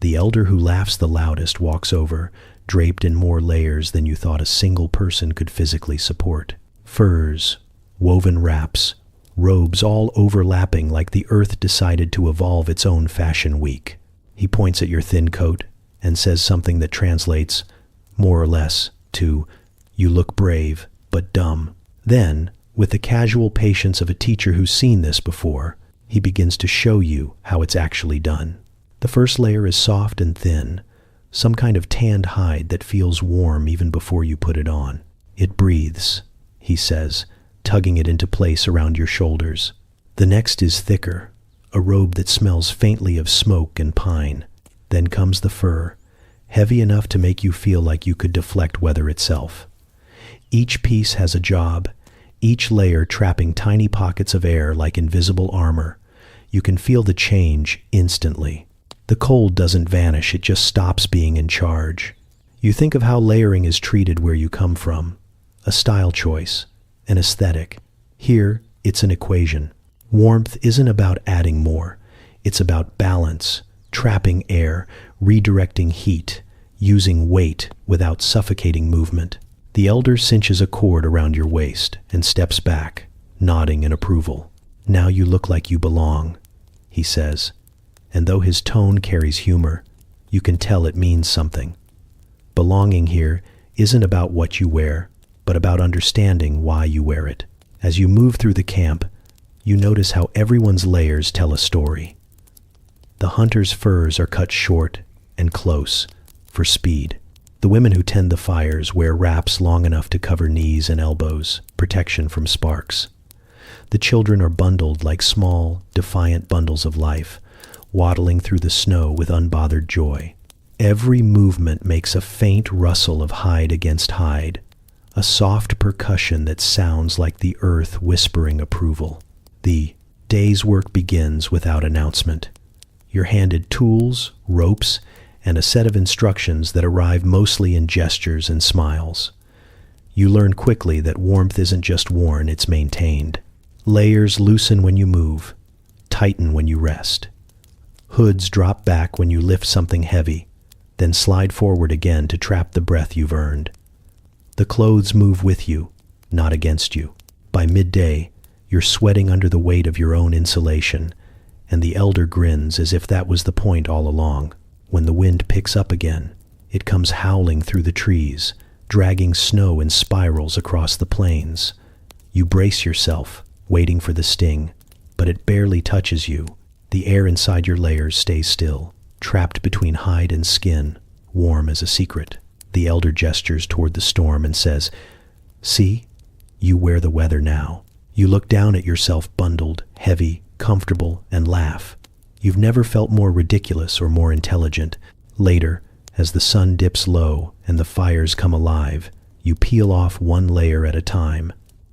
The elder who laughs the loudest walks over, draped in more layers than you thought a single person could physically support. Furs, woven wraps, robes all overlapping like the earth decided to evolve its own fashion week. He points at your thin coat and says something that translates, more or less, to, "You look brave, but dumb." Then, with the casual patience of a teacher who's seen this before, he begins to show you how it's actually done. The first layer is soft and thin, some kind of tanned hide that feels warm even before you put it on. It breathes, he says, tugging it into place around your shoulders. The next is thicker, a robe that smells faintly of smoke and pine. Then comes the fur, heavy enough to make you feel like you could deflect weather itself. Each piece has a job, each layer trapping tiny pockets of air like invisible armor. You can feel the change instantly. The cold doesn't vanish, it just stops being in charge. You think of how layering is treated where you come from. A style choice, an aesthetic. Here, it's an equation. Warmth isn't about adding more. It's about balance, trapping air, redirecting heat, using weight without suffocating movement. The elder cinches a cord around your waist and steps back, nodding in approval. "Now you look like you belong," he says. And though his tone carries humor, you can tell it means something. Belonging here isn't about what you wear, but about understanding why you wear it. As you move through the camp, you notice how everyone's layers tell a story. The hunter's furs are cut short and close for speed. The women who tend the fires wear wraps long enough to cover knees and elbows, protection from sparks. The children are bundled like small, defiant bundles of life, waddling through the snow with unbothered joy. Every movement makes a faint rustle of hide against hide, a soft percussion that sounds like the earth whispering approval. The day's work begins without announcement. You're handed tools, ropes, and a set of instructions that arrive mostly in gestures and smiles. You learn quickly that warmth isn't just worn, it's maintained. Layers loosen when you move, tighten when you rest. Hoods drop back when you lift something heavy, then slide forward again to trap the breath you've earned. The clothes move with you, not against you. By midday, you're sweating under the weight of your own insulation, and the elder grins as if that was the point all along. When the wind picks up again, it comes howling through the trees, dragging snow in spirals across the plains. You brace yourself, waiting for the sting, but it barely touches you. The air inside your layers stays still, trapped between hide and skin, warm as a secret. The elder gestures toward the storm and says, "See, you wear the weather now." You look down at yourself bundled, heavy, comfortable, and laugh. You've never felt more ridiculous or more intelligent. Later, as the sun dips low and the fires come alive, you peel off one layer at a time.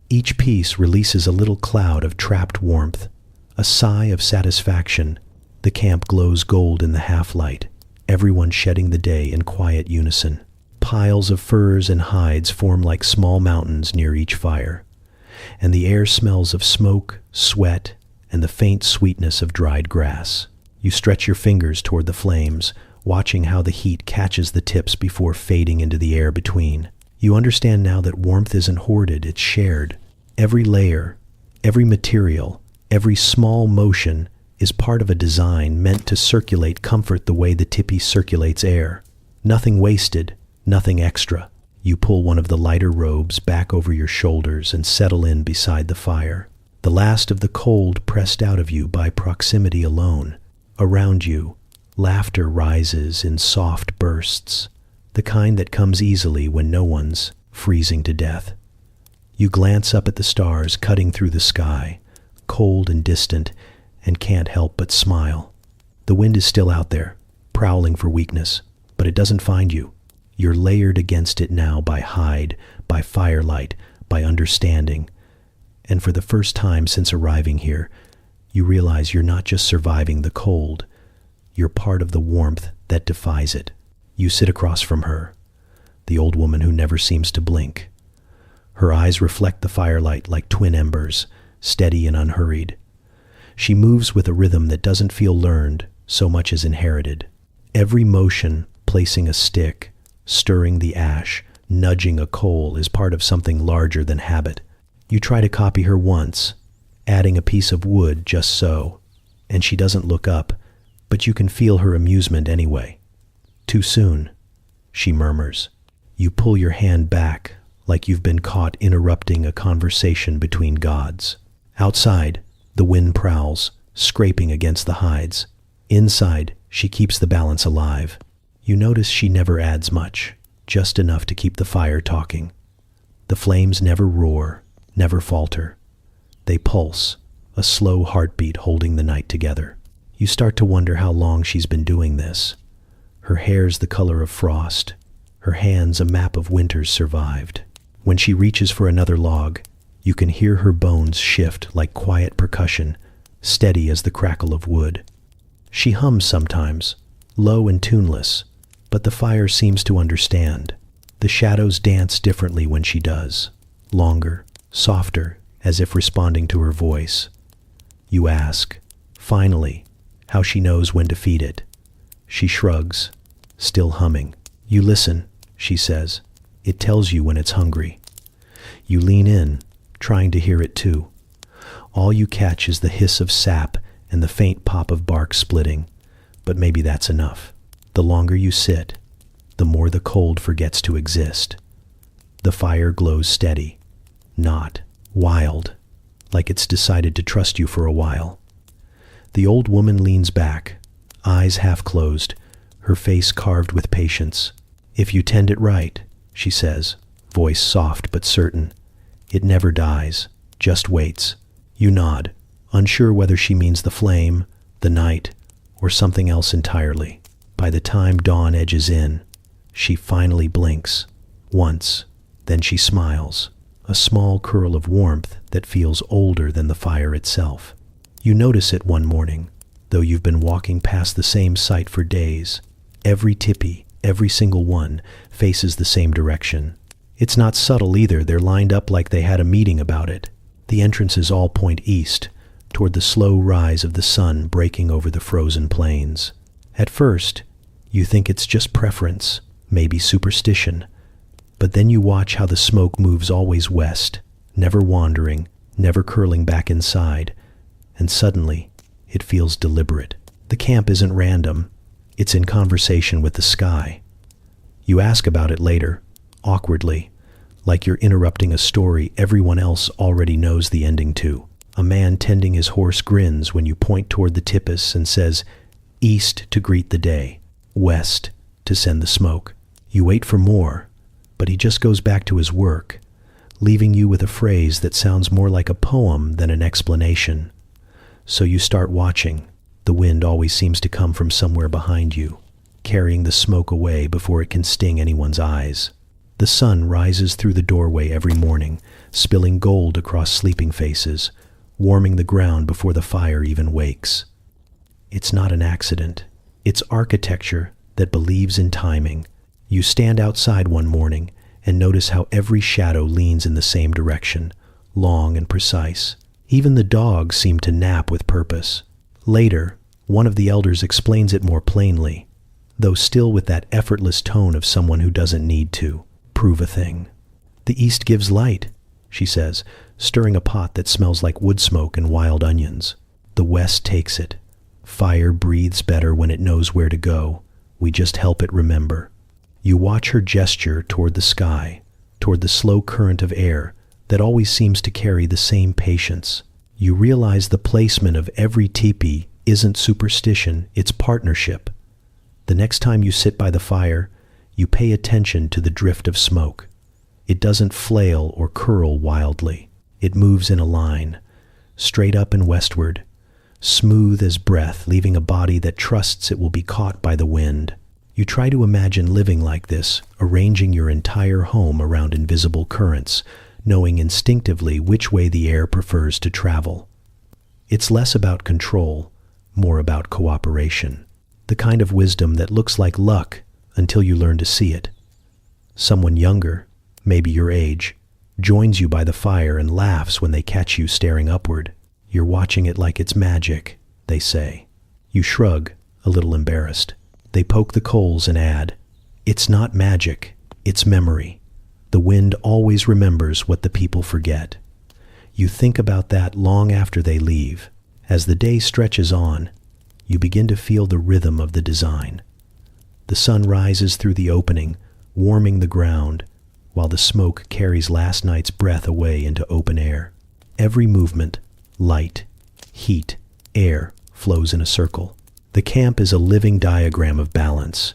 Each piece releases a little cloud of trapped warmth, a sigh of satisfaction. The camp glows gold in the half-light, everyone shedding the day in quiet unison. Piles of furs and hides form like small mountains near each fire, and the air smells of smoke, sweat, and the faint sweetness of dried grass. You stretch your fingers toward the flames, watching how the heat catches the tips before fading into the air between. You understand now that warmth isn't hoarded, it's shared. Every layer, every material, every small motion is part of a design meant to circulate comfort the way the tipi circulates air. Nothing wasted, nothing extra. You pull one of the lighter robes back over your shoulders and settle in beside the fire. The last of the cold pressed out of you by proximity alone. Around you, laughter rises in soft bursts, the kind that comes easily when no one's freezing to death. You glance up at the stars cutting through the sky, cold and distant, and can't help but smile. The wind is still out there, prowling for weakness, but it doesn't find you. You're layered against it now by hide, by firelight, by understanding. And for the first time since arriving here, you realize you're not just surviving the cold, you're part of the warmth that defies it. You sit across from her, the old woman who never seems to blink. Her eyes reflect the firelight like twin embers, steady and unhurried. She moves with a rhythm that doesn't feel learned so much as inherited. Every motion, placing a stick, stirring the ash, nudging a coal, is part of something larger than habit. You try to copy her once, adding a piece of wood just so, and she doesn't look up, but you can feel her amusement anyway. "Too soon," she murmurs. You pull your hand back, like you've been caught interrupting a conversation between gods. Outside, the wind prowls, scraping against the hides. Inside, she keeps the balance alive. You notice she never adds much, just enough to keep the fire talking. The flames never roar, never falter. They pulse, a slow heartbeat holding the night together. You start to wonder how long she's been doing this. Her hair's the color of frost, her hands a map of winters survived. When she reaches for another log, you can hear her bones shift like quiet percussion, steady as the crackle of wood. She hums sometimes, low and tuneless, but the fire seems to understand. The shadows dance differently when she does, longer, softer, as if responding to her voice. You ask, finally, how she knows when to feed it. She shrugs, still humming. You listen, she says. It tells you when it's hungry. You lean in, trying to hear it too. All you catch is the hiss of sap and the faint pop of bark splitting, but maybe that's enough. The longer you sit, the more the cold forgets to exist. The fire glows steady, not wild, like it's decided to trust you for a while. The old woman leans back, eyes half closed, her face carved with patience. "If you tend it right," she says, voice soft but certain, "it never dies, just waits." You nod, unsure whether she means the flame, the night, or something else entirely. By the time dawn edges in, she finally blinks, once, then she smiles, a small curl of warmth that feels older than the fire itself. You notice it one morning, though you've been walking past the same site for days. Every tipi, every single one, faces the same direction. It's not subtle either, they're lined up like they had a meeting about it. The entrances all point east, toward the slow rise of the sun breaking over the frozen plains. At first, you think it's just preference, maybe superstition, But then you watch how the smoke moves always west, never wandering, never curling back inside, and suddenly it feels deliberate. The camp isn't random, it's in conversation with the sky. You ask about it later, awkwardly, like you're interrupting a story everyone else already knows the ending to. A man tending his horse grins when you point toward the tipis and says, "East to greet the day, west to send the smoke." You wait for more, but he just goes back to his work, leaving you with a phrase that sounds more like a poem than an explanation. So you start watching. The wind always seems to come from somewhere behind you, carrying the smoke away before it can sting anyone's eyes. The sun rises through the doorway every morning, spilling gold across sleeping faces, warming the ground before the fire even wakes. It's not an accident. It's architecture that believes in timing. You stand outside one morning and notice how every shadow leans in the same direction, long and precise. Even the dogs seem to nap with purpose. Later, one of the elders explains it more plainly, though still with that effortless tone of someone who doesn't need to prove a thing. "The east gives light," she says, stirring a pot that smells like wood smoke and wild onions. "The west takes it. Fire breathes better when it knows where to go. We just help it remember." You watch her gesture toward the sky, toward the slow current of air that always seems to carry the same patience. You realize the placement of every teepee isn't superstition, it's partnership. The next time you sit by the fire, you pay attention to the drift of smoke. It doesn't flail or curl wildly. It moves in a line, straight up and westward, smooth as breath, leaving a body that trusts it will be caught by the wind. You try to imagine living like this, arranging your entire home around invisible currents, knowing instinctively which way the air prefers to travel. It's less about control, more about cooperation. The kind of wisdom that looks like luck until you learn to see it. Someone younger, maybe your age, joins you by the fire and laughs when they catch you staring upward. "You're watching it like it's magic," they say. You shrug, a little embarrassed. They poke the coals and add, "It's not magic, it's memory. The wind always remembers what the people forget." You think about that long after they leave. As the day stretches on, you begin to feel the rhythm of the design. The sun rises through the opening, warming the ground, while the smoke carries last night's breath away into open air. Every movement, light, heat, air, flows in a circle. The camp is a living diagram of balance.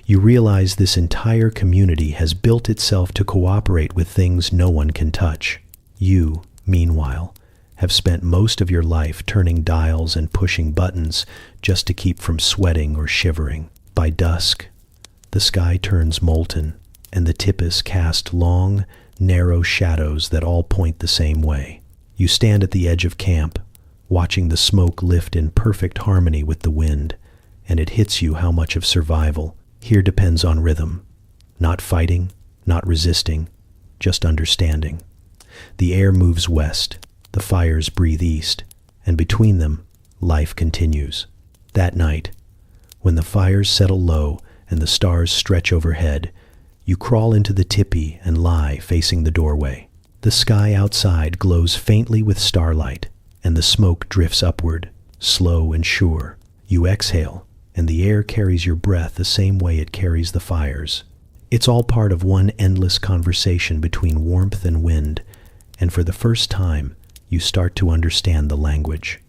You realize this entire community has built itself to cooperate with things no one can touch. You, meanwhile, have spent most of your life turning dials and pushing buttons just to keep from sweating or shivering. By dusk, the sky turns molten, and the tipis cast long, narrow shadows that all point the same way. You stand at the edge of camp, watching the smoke lift in perfect harmony with the wind, and it hits you how much of survival here depends on rhythm. Not fighting, not resisting, just understanding. The air moves west, the fires breathe east, and between them, life continues. That night, when the fires settle low and the stars stretch overhead, you crawl into the tipi and lie facing the doorway. The sky outside glows faintly with starlight, and the smoke drifts upward, slow and sure. You exhale, and the air carries your breath the same way it carries the fires. It's all part of one endless conversation between warmth and wind, and for the first time, you start to understand the language.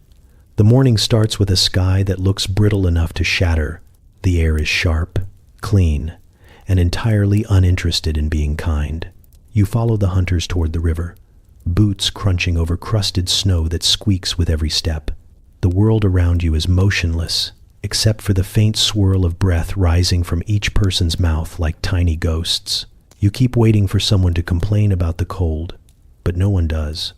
The morning starts with a sky that looks brittle enough to shatter. The air is sharp, clean, and entirely uninterested in being kind. You follow the hunters toward the river, boots crunching over crusted snow that squeaks with every step. The world around you is motionless, except for the faint swirl of breath rising from each person's mouth like tiny ghosts. You keep waiting for someone to complain about the cold, but no one does.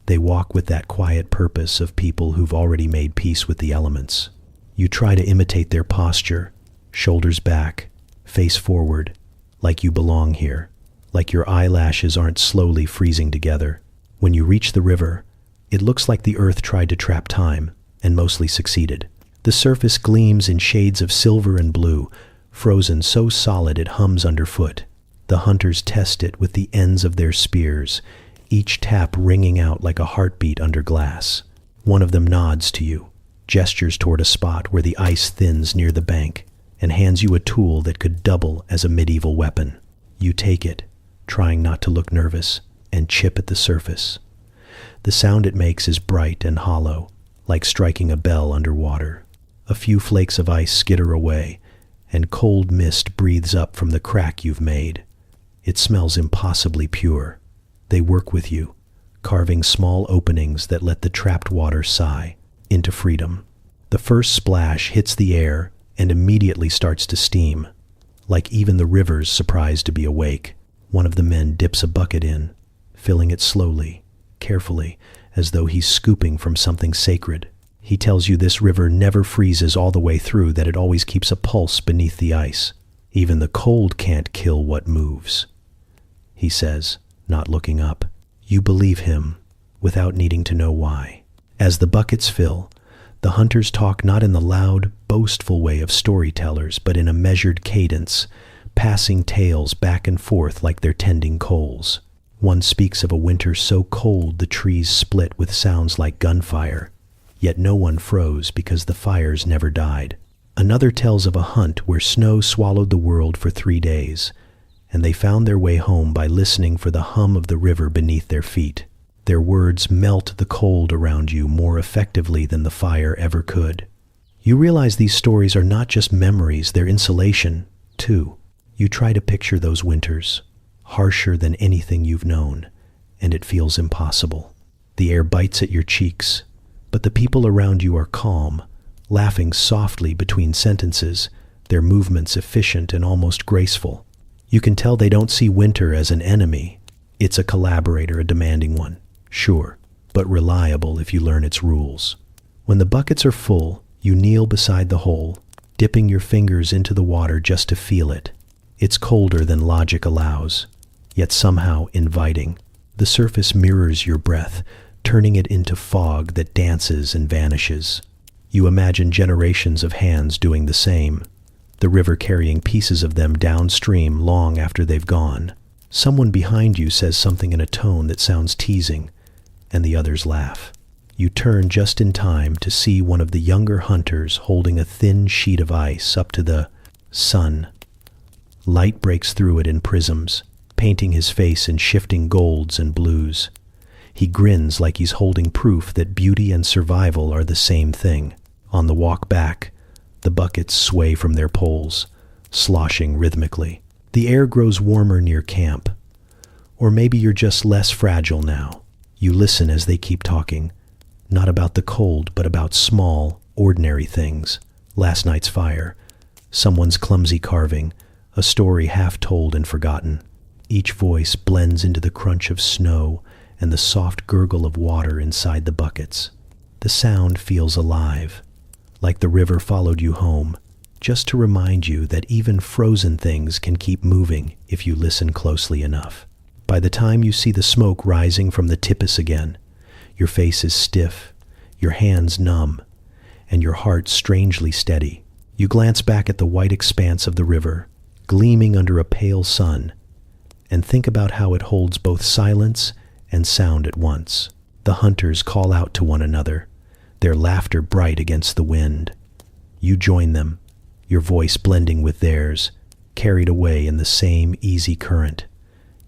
They walk with that quiet purpose of people who've already made peace with the elements. You try to imitate their posture, shoulders back, face forward, like you belong here, like your eyelashes aren't slowly freezing together. When you reach the river, it looks like the earth tried to trap time, and mostly succeeded. The surface gleams in shades of silver and blue, frozen so solid it hums underfoot. The hunters test it with the ends of their spears, each tap ringing out like a heartbeat under glass. One of them nods to you, gestures toward a spot where the ice thins near the bank, and hands you a tool that could double as a medieval weapon. You take it, trying not to look nervous, and chip at the surface. The sound it makes is bright and hollow, like striking a bell underwater. A few flakes of ice skitter away, and cold mist breathes up from the crack you've made. It smells impossibly pure. They work with you, carving small openings that let the trapped water sigh into freedom. The first splash hits the air and immediately starts to steam. Like even the river's surprised to be awake, one of the men dips a bucket in, filling it slowly, carefully, as though he's scooping from something sacred. He tells you this river never freezes all the way through, that it always keeps a pulse beneath the ice. Even the cold can't kill what moves, he says, not looking up. You believe him, without needing to know why. As the buckets fill, the hunters talk not in the loud, boastful way of storytellers, but in a measured cadence, passing tales back and forth like they're tending coals. One speaks of a winter so cold the trees split with sounds like gunfire, yet no one froze because the fires never died. Another tells of a hunt where snow swallowed the world for 3 days, and they found their way home by listening for the hum of the river beneath their feet. Their words melt the cold around you more effectively than the fire ever could. You realize these stories are not just memories, they're insulation, too. You try to picture those winters, harsher than anything you've known, and it feels impossible. The air bites at your cheeks, but the people around you are calm, laughing softly between sentences, their movements efficient and almost graceful. You can tell they don't see winter as an enemy. It's a collaborator, a demanding one, sure, but reliable if you learn its rules. When the buckets are full, you kneel beside the hole, dipping your fingers into the water just to feel it. It's colder than logic allows, yet somehow inviting. The surface mirrors your breath, turning it into fog that dances and vanishes. You imagine generations of hands doing the same, the river carrying pieces of them downstream long after they've gone. Someone behind you says something in a tone that sounds teasing, and the others laugh. You turn just in time to see one of the younger hunters holding a thin sheet of ice up to the sun. Light breaks through it in prisms, painting his face in shifting golds and blues. He grins like he's holding proof that beauty and survival are the same thing. On the walk back, the buckets sway from their poles, sloshing rhythmically. The air grows warmer near camp. Or maybe you're just less fragile now. You listen as they keep talking, not about the cold, but about small, ordinary things. Last night's fire, someone's clumsy carving, a story half told and forgotten. Each voice blends into the crunch of snow and the soft gurgle of water inside the buckets. The sound feels alive, like the river followed you home, just to remind you that even frozen things can keep moving if you listen closely enough. By the time you see the smoke rising from the tippus again, your face is stiff, your hands numb, and your heart strangely steady. You glance back at the white expanse of the river, gleaming under a pale sun, and think about how it holds both silence and sound at once. The hunters call out to one another, their laughter bright against the wind. You join them, your voice blending with theirs, carried away in the same easy current.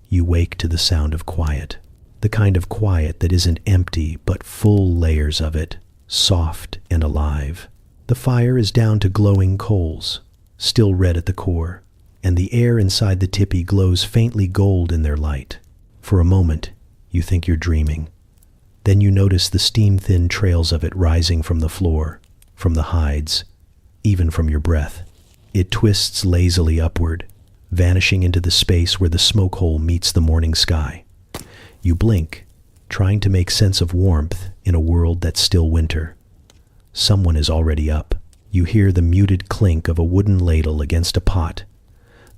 You wake to the sound of quiet, the kind of quiet that isn't empty but full layers of it, soft and alive. The fire is down to glowing coals, still red at the core, and the air inside the tipi glows faintly gold in their light. For a moment, you think you're dreaming. Then you notice the steam-thin trails of it rising from the floor, from the hides, even from your breath. It twists lazily upward, vanishing into the space where the smoke hole meets the morning sky. You blink, trying to make sense of warmth in a world that's still winter. Someone is already up. You hear the muted clink of a wooden ladle against a pot,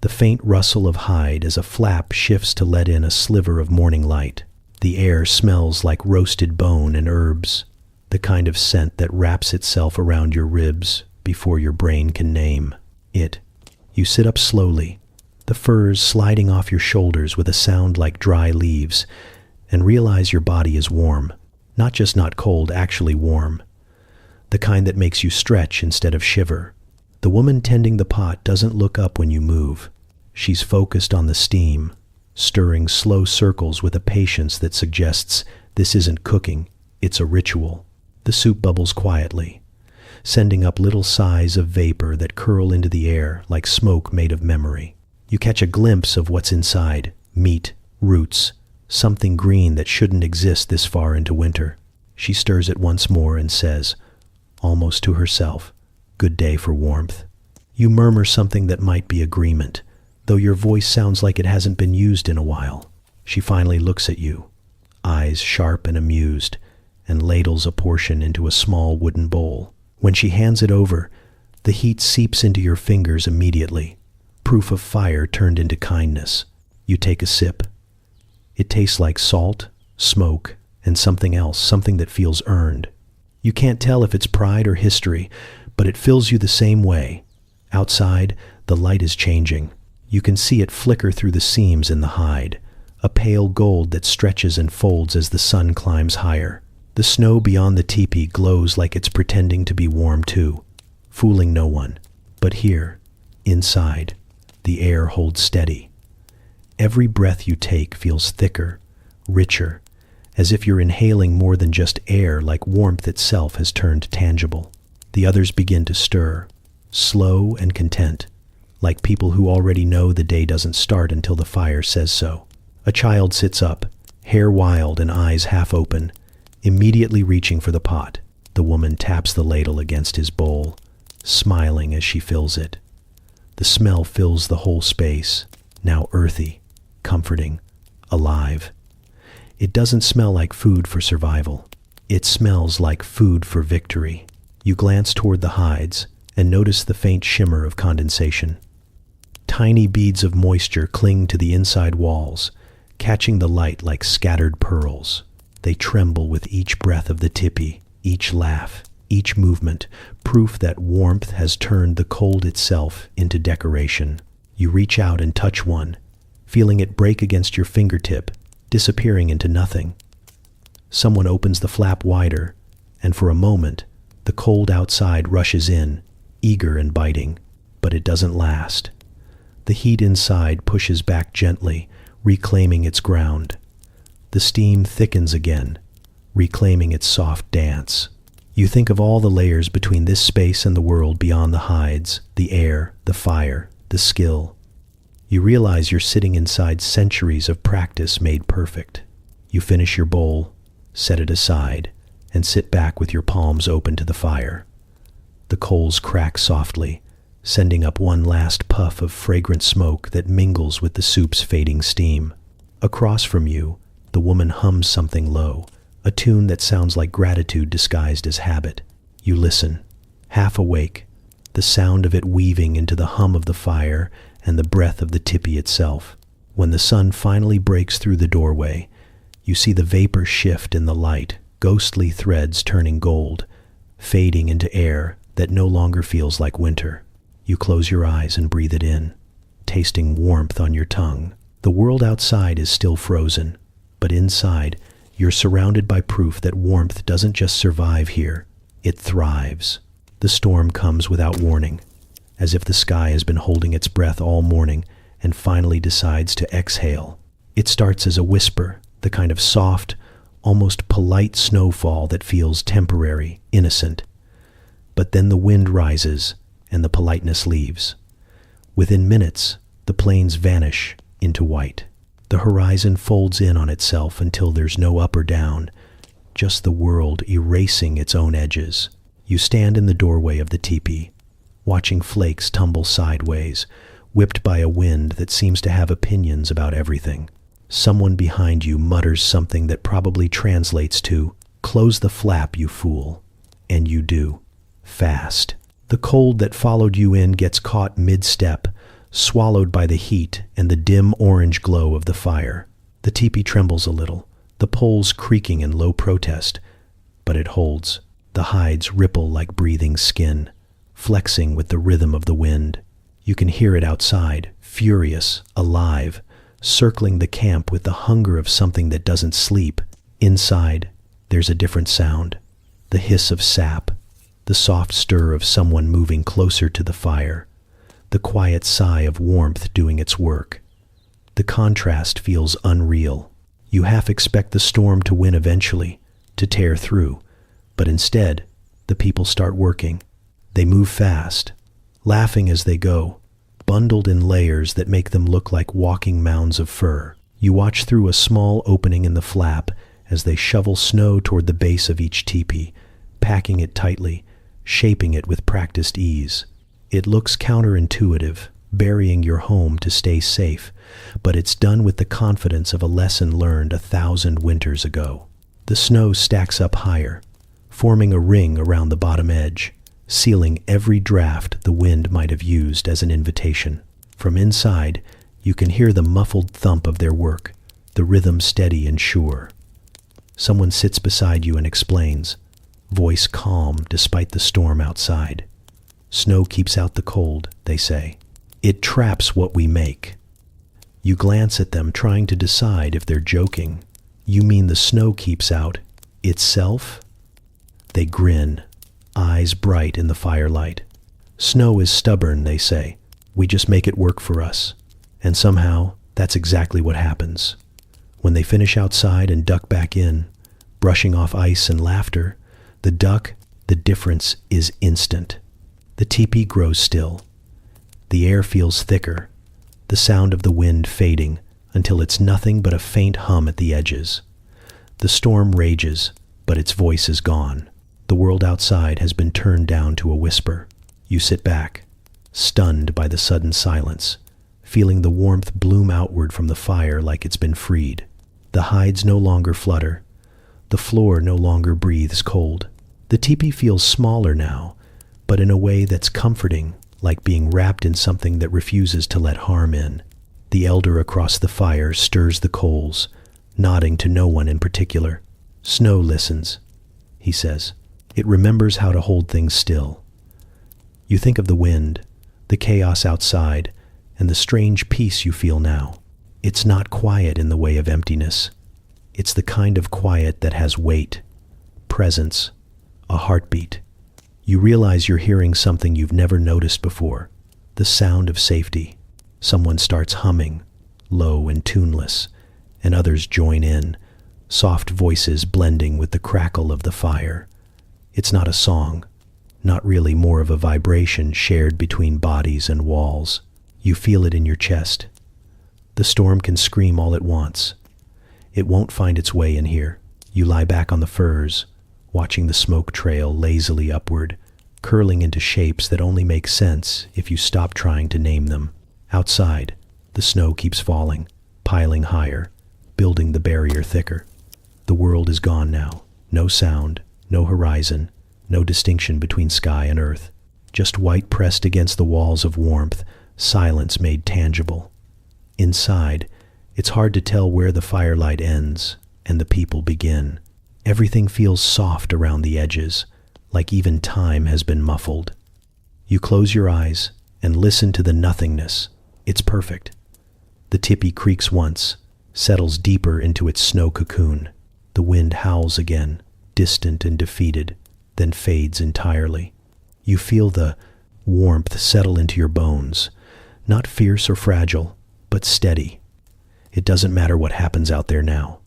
the faint rustle of hide as a flap shifts to let in a sliver of morning light. The air smells like roasted bone and herbs, the kind of scent that wraps itself around your ribs before your brain can name it. You sit up slowly, the furs sliding off your shoulders with a sound like dry leaves, and realize your body is warm. Not just not cold, actually warm. The kind that makes you stretch instead of shiver. The woman tending the pot doesn't look up when you move. She's focused on the steam, stirring slow circles with a patience that suggests this isn't cooking, it's a ritual. The soup bubbles quietly, sending up little sighs of vapor that curl into the air like smoke made of memory. You catch a glimpse of what's inside: meat, roots, something green that shouldn't exist this far into winter. She stirs it once more and says, almost to herself, "Good day for warmth." You murmur something that might be agreement, though your voice sounds like it hasn't been used in a while. She finally looks at you, eyes sharp and amused, and ladles a portion into a small wooden bowl. When she hands it over, the heat seeps into your fingers immediately, proof of fire turned into kindness. You take a sip. It tastes like salt, smoke, and something else, something that feels earned. You can't tell if it's pride or history, but it fills you the same way. Outside, the light is changing. You can see it flicker through the seams in the hide, a pale gold that stretches and folds as the sun climbs higher. The snow beyond the teepee glows like it's pretending to be warm too, fooling no one. But here, inside, the air holds steady. Every breath you take feels thicker, richer, as if you're inhaling more than just air, like warmth itself has turned tangible. The others begin to stir, slow and content, like people who already know the day doesn't start until the fire says so. A child sits up, hair wild and eyes half open, immediately reaching for the pot. The woman taps the ladle against his bowl, smiling as she fills it. The smell fills the whole space, now earthy, comforting, alive. It doesn't smell like food for survival. It smells like food for victory. You glance toward the hides and notice the faint shimmer of condensation. Tiny beads of moisture cling to the inside walls, catching the light like scattered pearls. They tremble with each breath of the tipi, each laugh, each movement, proof that warmth has turned the cold itself into decoration. You reach out and touch one, feeling it break against your fingertip, disappearing into nothing. Someone opens the flap wider, and for a moment, the cold outside rushes in, eager and biting, but it doesn't last. The heat inside pushes back gently, reclaiming its ground. The steam thickens again, reclaiming its soft dance. You think of all the layers between this space and the world beyond the hides, the air, the fire, the skill. You realize you're sitting inside centuries of practice made perfect. You finish your bowl, set it aside, and sit back with your palms open to the fire. The coals crack softly, sending up one last puff of fragrant smoke that mingles with the soup's fading steam. Across from you, the woman hums something low, a tune that sounds like gratitude disguised as habit. You listen, half awake, the sound of it weaving into the hum of the fire and the breath of the tipi itself. When the sun finally breaks through the doorway, you see the vapor shift in the light, ghostly threads turning gold, fading into air that no longer feels like winter. You close your eyes and breathe it in, tasting warmth on your tongue. The world outside is still frozen, but inside, you're surrounded by proof that warmth doesn't just survive here, it thrives. The storm comes without warning, as if the sky has been holding its breath all morning and finally decides to exhale. It starts as a whisper, the kind of soft, almost polite snowfall that feels temporary, innocent. But then the wind rises and the politeness leaves. Within minutes, the plains vanish into white. The horizon folds in on itself until there's no up or down, just the world erasing its own edges. You stand in the doorway of the teepee, watching flakes tumble sideways, whipped by a wind that seems to have opinions about everything. Someone behind you mutters something that probably translates to, "Close the flap, you fool." And you do. Fast. The cold that followed you in gets caught mid-step, swallowed by the heat and the dim orange glow of the fire. The teepee trembles a little, the poles creaking in low protest, but it holds. The hides ripple like breathing skin, flexing with the rhythm of the wind. You can hear it outside, furious, alive, circling the camp with the hunger of something that doesn't sleep. Inside, there's a different sound. The hiss of sap, the soft stir of someone moving closer to the fire, the quiet sigh of warmth doing its work. The contrast feels unreal. You half expect the storm to win eventually, to tear through, but instead, the people start working. They move fast, laughing as they go, bundled in layers that make them look like walking mounds of fur. You watch through a small opening in the flap as they shovel snow toward the base of each teepee, packing it tightly, shaping it with practiced ease. It looks counterintuitive, burying your home to stay safe, but it's done with the confidence of a lesson learned 1,000 winters ago. The snow stacks up higher, forming a ring around the bottom edge, sealing every draft the wind might have used as an invitation. From inside, you can hear the muffled thump of their work, the rhythm steady and sure. Someone sits beside you and explains, voice calm despite the storm outside. Snow keeps out the cold, they say. It traps what we make. You glance at them, trying to decide if they're joking. You mean the snow keeps out itself? They grin, eyes bright in the firelight. Snow is stubborn, they say. We just make it work for us. And somehow, that's exactly what happens. When they finish outside and duck back in, brushing off ice and laughter, the difference is instant. The teepee grows still. The air feels thicker, the sound of the wind fading until it's nothing but a faint hum at the edges. The storm rages, but its voice is gone. The world outside has been turned down to a whisper. You sit back, stunned by the sudden silence, feeling the warmth bloom outward from the fire like it's been freed. The hides no longer flutter. The floor no longer breathes cold. The teepee feels smaller now, but in a way that's comforting, like being wrapped in something that refuses to let harm in. The elder across the fire stirs the coals, nodding to no one in particular. Snow listens, he says. It remembers how to hold things still. You think of the wind, the chaos outside, and the strange peace you feel now. It's not quiet in the way of emptiness. It's the kind of quiet that has weight, presence, a heartbeat. You realize you're hearing something you've never noticed before, the sound of safety. Someone starts humming, low and tuneless, and others join in, soft voices blending with the crackle of the fire. It's not a song, not really, more of a vibration shared between bodies and walls. You feel it in your chest. The storm can scream all it wants. It won't find its way in here. You lie back on the furs, watching the smoke trail lazily upward, curling into shapes that only make sense if you stop trying to name them. Outside, the snow keeps falling, piling higher, building the barrier thicker. The world is gone now. No sound, no horizon, no distinction between sky and earth. Just white pressed against the walls of warmth, silence made tangible. Inside, it's hard to tell where the firelight ends and the people begin. Everything feels soft around the edges, like even time has been muffled. You close your eyes and listen to the nothingness. It's perfect. The teepee creaks once, settles deeper into its snow cocoon. The wind howls again, distant and defeated, then fades entirely. You feel the warmth settle into your bones, not fierce or fragile, but steady. It doesn't matter what happens out there now.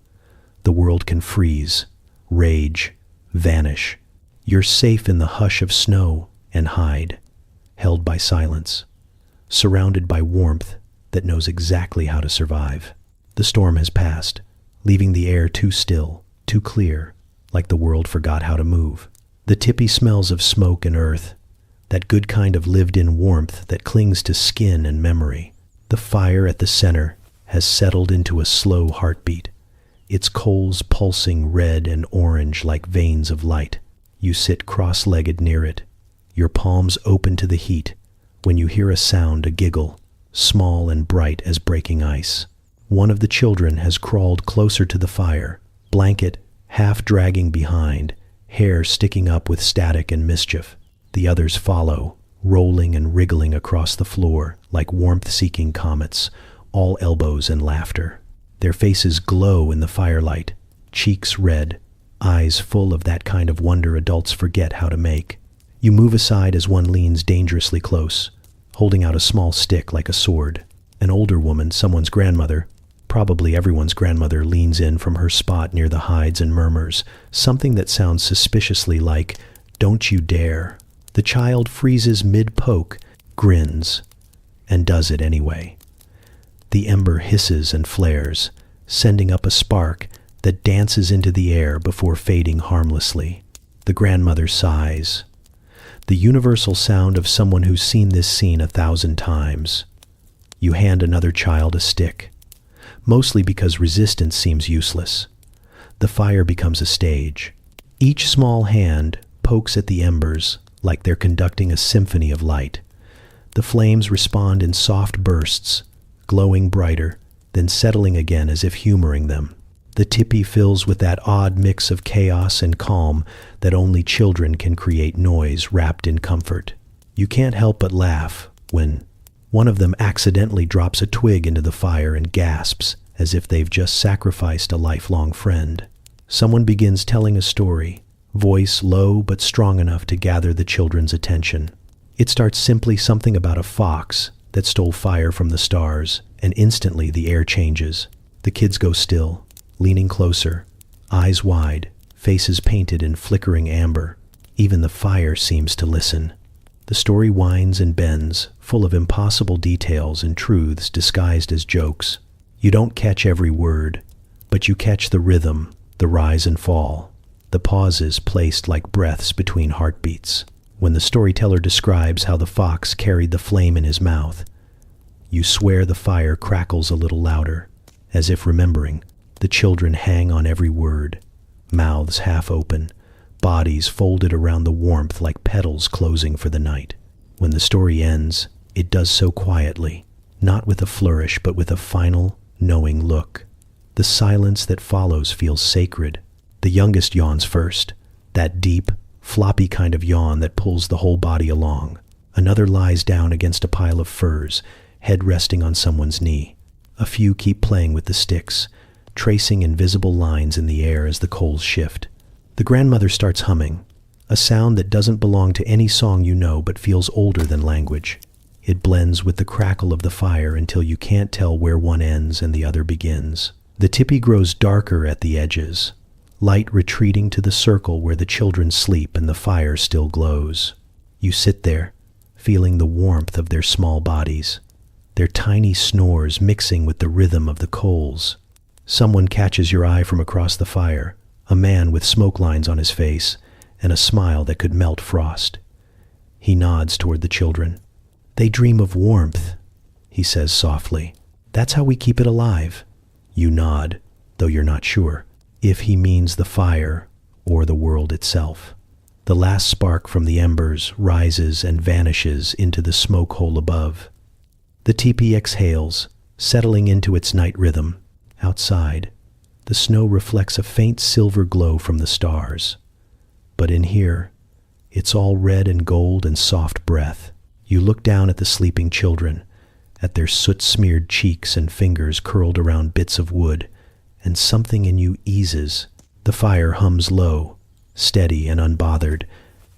The world can freeze, rage, vanish. You're safe in the hush of snow and hide, held by silence, surrounded by warmth that knows exactly how to survive. The storm has passed, leaving the air too still, too clear, like the world forgot how to move. The teepee smells of smoke and earth, that good kind of lived-in warmth that clings to skin and memory. The fire at the center has settled into a slow heartbeat, its coals pulsing red and orange like veins of light. You sit cross-legged near it, your palms open to the heat, when you hear a sound, a giggle, small and bright as breaking ice. One of the children has crawled closer to the fire, blanket half dragging behind, hair sticking up with static and mischief. The others follow, rolling and wriggling across the floor like warmth-seeking comets, all elbows and laughter. Their faces glow in the firelight, cheeks red, eyes full of that kind of wonder adults forget how to make. You move aside as one leans dangerously close, holding out a small stick like a sword. An older woman, someone's grandmother, probably everyone's grandmother, leans in from her spot near the hides and murmurs something that sounds suspiciously like, "Don't you dare." The child freezes mid-poke, grins, and does it anyway. The ember hisses and flares, sending up a spark that dances into the air before fading harmlessly. The grandmother sighs. The universal sound of someone who's seen this scene 1,000 times. You hand another child a stick, mostly because resistance seems useless. The fire becomes a stage. Each small hand pokes at the embers like they're conducting a symphony of light. The flames respond in soft bursts, glowing brighter, then settling again as if humoring them. The tipi fills with that odd mix of chaos and calm that only children can create, noise wrapped in comfort. You can't help but laugh when one of them accidentally drops a twig into the fire and gasps as if they've just sacrificed a lifelong friend. Someone begins telling a story, voice low but strong enough to gather the children's attention. It starts simply something about a fox that stole fire from the stars, and instantly the air changes. The kids go still, leaning closer, eyes wide, faces painted in flickering amber. Even the fire seems to listen. The story winds and bends, full of impossible details and truths disguised as jokes. You don't catch every word, but you catch the rhythm, the rise and fall, the pauses placed like breaths between heartbeats. When the storyteller describes how the fox carried the flame in his mouth, you swear the fire crackles a little louder, as if remembering. The children hang on every word, mouths half open, bodies folded around the warmth like petals closing for the night. When the story ends, it does so quietly, not with a flourish but with a final, knowing look. The silence that follows feels sacred. The youngest yawns first, that deep, floppy kind of yawn that pulls the whole body along. Another lies down against a pile of furs, head resting on someone's knee. A few keep playing with the sticks, tracing invisible lines in the air as the coals shift. The grandmother starts humming, a sound that doesn't belong to any song you know but feels older than language. It blends with the crackle of the fire until you can't tell where one ends and the other begins. The tipi grows darker at the edges, light retreating to the circle where the children sleep and the fire still glows. You sit there, feeling the warmth of their small bodies, their tiny snores mixing with the rhythm of the coals. Someone catches your eye from across the fire, a man with smoke lines on his face and a smile that could melt frost. He nods toward the children. "They dream of warmth," he says softly. "That's how we keep it alive." You nod, though you're not sure if he means the fire or the world itself. The last spark from the embers rises and vanishes into the smoke hole above. The teepee exhales, settling into its night rhythm. Outside, the snow reflects a faint silver glow from the stars. But in here, it's all red and gold and soft breath. You look down at the sleeping children, at their soot-smeared cheeks and fingers curled around bits of wood, and something in you eases. The fire hums low, steady and unbothered,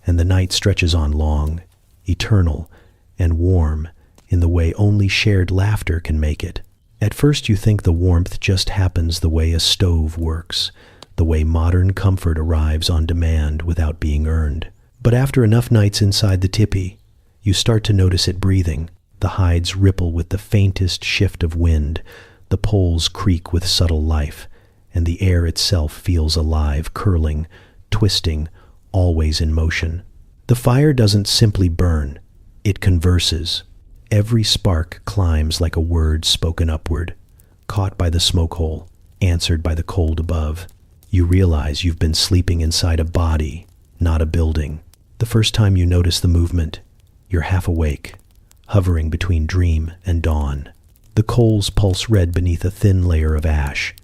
and the night stretches on long, eternal, and warm in the way only shared laughter can make it. At first you think the warmth just happens the way a stove works, the way modern comfort arrives on demand without being earned. But after enough nights inside the tipi, you start to notice it breathing. The hides ripple with the faintest shift of wind, the poles creak with subtle life, and the air itself feels alive, curling, twisting, always in motion. The fire doesn't simply burn, it converses. Every spark climbs like a word spoken upward, caught by the smoke hole, answered by the cold above. You realize you've been sleeping inside a body, not a building. The first time you notice the movement, you're half awake, hovering between dream and dawn. The coals pulse red beneath a thin layer of ash,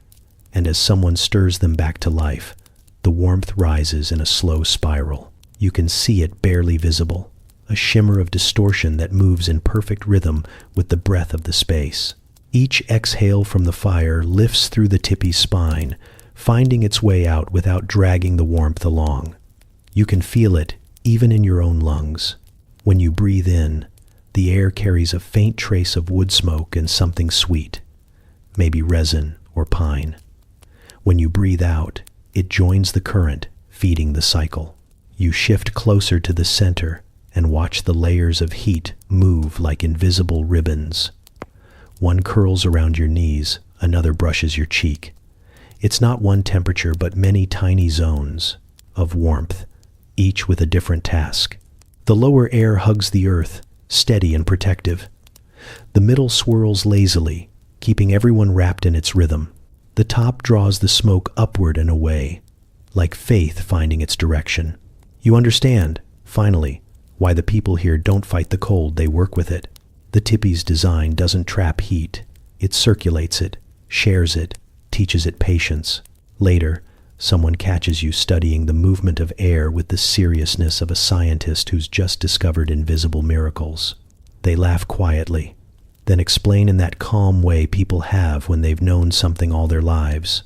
and as someone stirs them back to life, the warmth rises in a slow spiral. You can see it barely visible, a shimmer of distortion that moves in perfect rhythm with the breath of the space. Each exhale from the fire lifts through the tippy's spine, finding its way out without dragging the warmth along. You can feel it even in your own lungs. When you breathe in, the air carries a faint trace of wood smoke and something sweet, maybe resin or pine. When you breathe out, it joins the current, feeding the cycle. You shift closer to the center and watch the layers of heat move like invisible ribbons. One curls around your knees, another brushes your cheek. It's not one temperature, but many tiny zones of warmth, each with a different task. The lower air hugs the earth, steady and protective. The middle swirls lazily, keeping everyone wrapped in its rhythm. The top draws the smoke upward and away, like faith finding its direction. You understand, finally, why the people here don't fight the cold, they work with it. The tippy's design doesn't trap heat. It circulates it, shares it, teaches it patience. Later, someone catches you studying the movement of air with the seriousness of a scientist who's just discovered invisible miracles. They laugh quietly, then explain in that calm way people have when they've known something all their lives.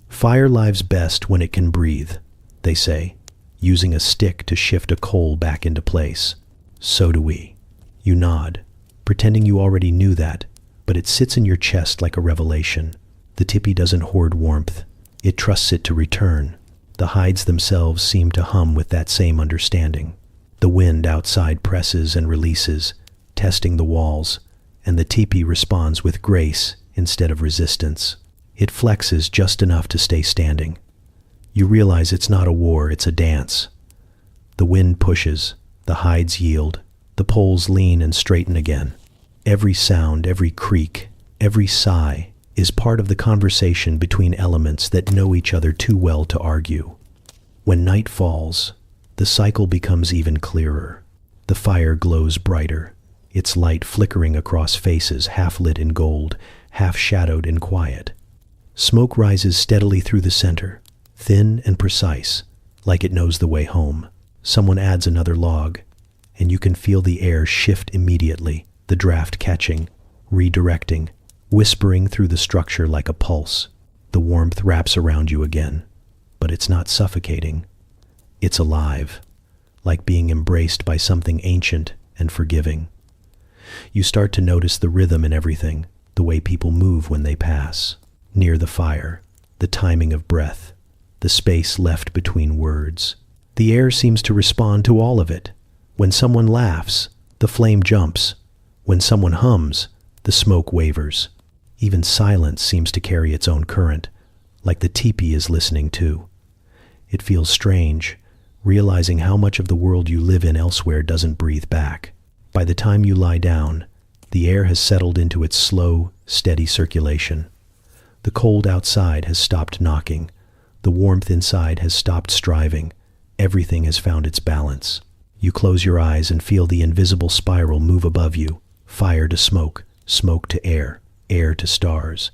Fire lives best when it can breathe, they say, using a stick to shift a coal back into place. So do we. You nod, pretending you already knew that, but it sits in your chest like a revelation. The tippy doesn't hoard warmth. It trusts it to return. The hides themselves seem to hum with that same understanding. The wind outside presses and releases, testing the walls, and the teepee responds with grace instead of resistance. It flexes just enough to stay standing. You realize it's not a war, it's a dance. The wind pushes, the hides yield, the poles lean and straighten again. Every sound, every creak, every sigh is part of the conversation between elements that know each other too well to argue. When night falls, the cycle becomes even clearer. The fire glows brighter, its light flickering across faces half lit in gold, half shadowed in quiet. Smoke rises steadily through the center, thin and precise, like it knows the way home. Someone adds another log, and you can feel the air shift immediately, the draft catching, redirecting, whispering through the structure like a pulse. The warmth wraps around you again, but it's not suffocating. It's alive, like being embraced by something ancient and forgiving. You start to notice the rhythm in everything, the way people move when they pass. Near the fire, the timing of breath, the space left between words. The air seems to respond to all of it. When someone laughs, the flame jumps. When someone hums, the smoke wavers. Even silence seems to carry its own current, like the teepee is listening too. It feels strange, realizing how much of the world you live in elsewhere doesn't breathe back. By the time you lie down, the air has settled into its slow, steady circulation. The cold outside has stopped knocking. The warmth inside has stopped striving. Everything has found its balance. You close your eyes and feel the invisible spiral move above you, fire to smoke, smoke to air, air to stars.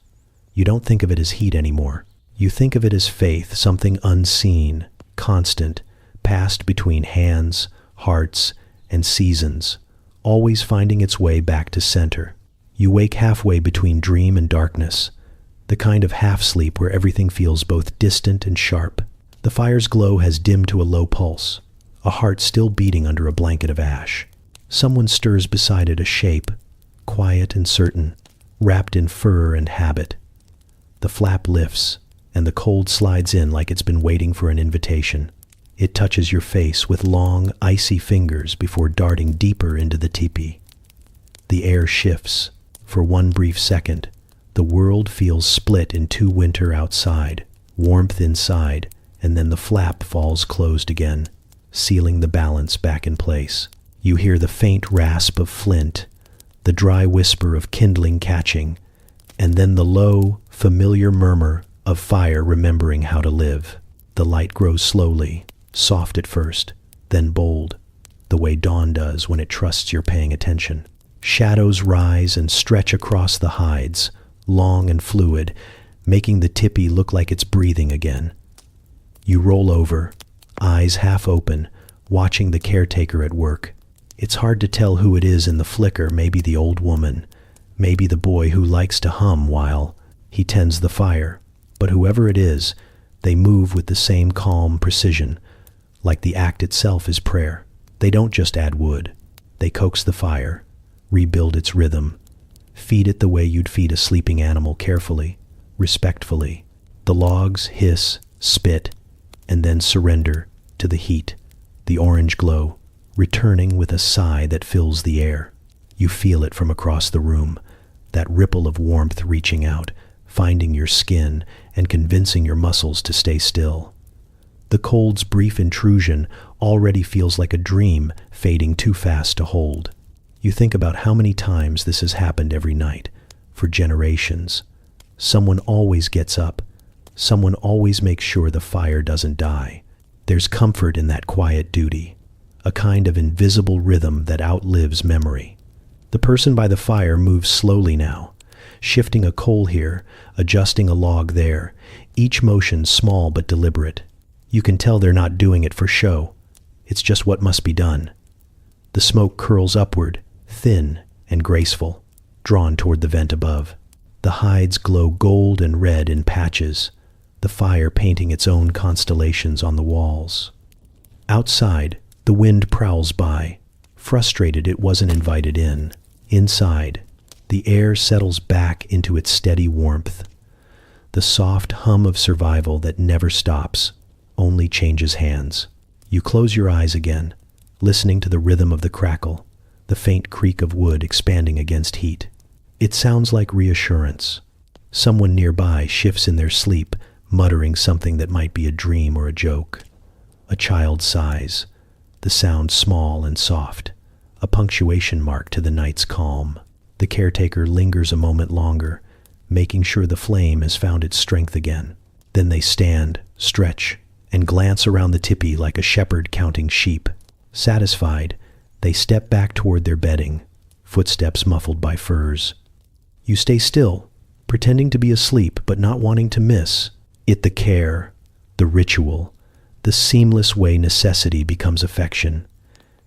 You don't think of it as heat anymore. You think of it as faith, something unseen, constant, passed between hands, hearts, and seasons, always finding its way back to center. You wake halfway between dream and darkness, the kind of half-sleep where everything feels both distant and sharp. The fire's glow has dimmed to a low pulse, a heart still beating under a blanket of ash. Someone stirs beside it, a shape, quiet and certain, wrapped in fur and habit. The flap lifts, and the cold slides in like it's been waiting for an invitation. It touches your face with long, icy fingers before darting deeper into the teepee. The air shifts. For one brief second, the world feels split in two: winter outside, warmth inside, and then the flap falls closed again, sealing the balance back in place. You hear the faint rasp of flint, the dry whisper of kindling catching, and then the low, familiar murmur of fire remembering how to live. The light grows slowly, soft at first, then bold, the way dawn does when it trusts you're paying attention. Shadows rise and stretch across the hides, long and fluid, making the teepee look like it's breathing again. You roll over, eyes half open, watching the caretaker at work. It's hard to tell who it is in the flicker, maybe the old woman, maybe the boy who likes to hum while he tends the fire. But whoever it is, they move with the same calm precision, like the act itself is prayer. They don't just add wood. They coax the fire, rebuild its rhythm, feed it the way you'd feed a sleeping animal, carefully, respectfully. The logs hiss, spit, and then surrender to the heat, the orange glow, returning with a sigh that fills the air. You feel it from across the room, that ripple of warmth reaching out, finding your skin and convincing your muscles to stay still. The cold's brief intrusion already feels like a dream fading too fast to hold. You think about how many times this has happened every night, for generations. Someone always gets up. Someone always makes sure the fire doesn't die. There's comfort in that quiet duty, a kind of invisible rhythm that outlives memory. The person by the fire moves slowly now, shifting a coal here, adjusting a log there, each motion small but deliberate. You can tell they're not doing it for show. It's just what must be done. The smoke curls upward, thin and graceful, drawn toward the vent above. The hides glow gold and red in patches, the fire painting its own constellations on the walls. Outside, the wind prowls by, frustrated it wasn't invited in. Inside, the air settles back into its steady warmth. The soft hum of survival that never stops, only changes hands. You close your eyes again, listening to the rhythm of the crackle, the faint creak of wood expanding against heat. It sounds like reassurance. Someone nearby shifts in their sleep, muttering something that might be a dream or a joke. A child sighs, the sound small and soft, a punctuation mark to the night's calm. The caretaker lingers a moment longer, making sure the flame has found its strength again. Then they stand, stretch, and glance around the tipi like a shepherd counting sheep. Satisfied, they step back toward their bedding, footsteps muffled by furs. You stay still, pretending to be asleep but not wanting to miss it. The care, the ritual, the seamless way necessity becomes affection.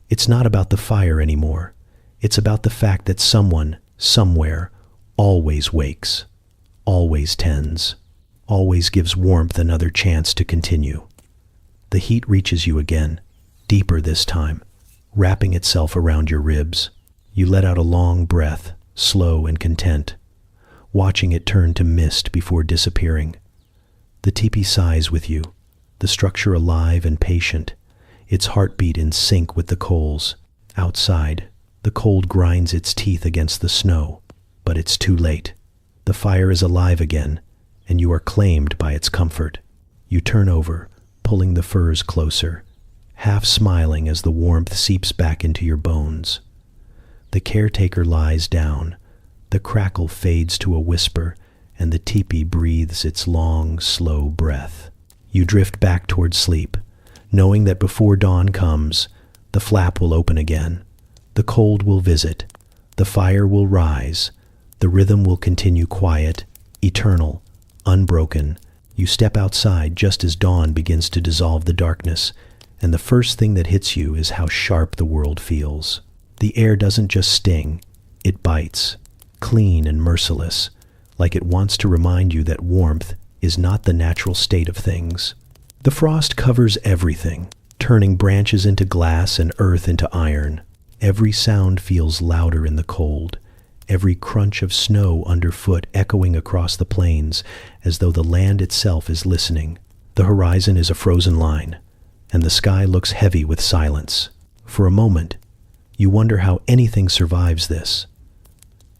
It's not about the fire anymore. It's about the fact that someone, somewhere, always wakes, always tends, always gives warmth another chance to continue. The heat reaches you again, deeper this time, wrapping itself around your ribs. You let out a long breath, slow and content, watching it turn to mist before disappearing. The teepee sighs with you, the structure alive and patient, its heartbeat in sync with the coals. Outside, the cold grinds its teeth against the snow, but it's too late. The fire is alive again, and you are claimed by its comfort. You turn over, pulling the furs closer, half smiling as the warmth seeps back into your bones. The caretaker lies down. The crackle fades to a whisper, and the teepee breathes its long, slow breath. You drift back toward sleep, knowing that before dawn comes, the flap will open again. The cold will visit. The fire will rise. The rhythm will continue quiet, eternal, unbroken. You step outside just as dawn begins to dissolve the darkness, and the first thing that hits you is how sharp the world feels. The air doesn't just sting, it bites, clean and merciless, like it wants to remind you that warmth is not the natural state of things. The frost covers everything, turning branches into glass and earth into iron. Every sound feels louder in the cold, every crunch of snow underfoot echoing across the plains as though the land itself is listening. The horizon is a frozen line, and the sky looks heavy with silence. For a moment, you wonder how anything survives this.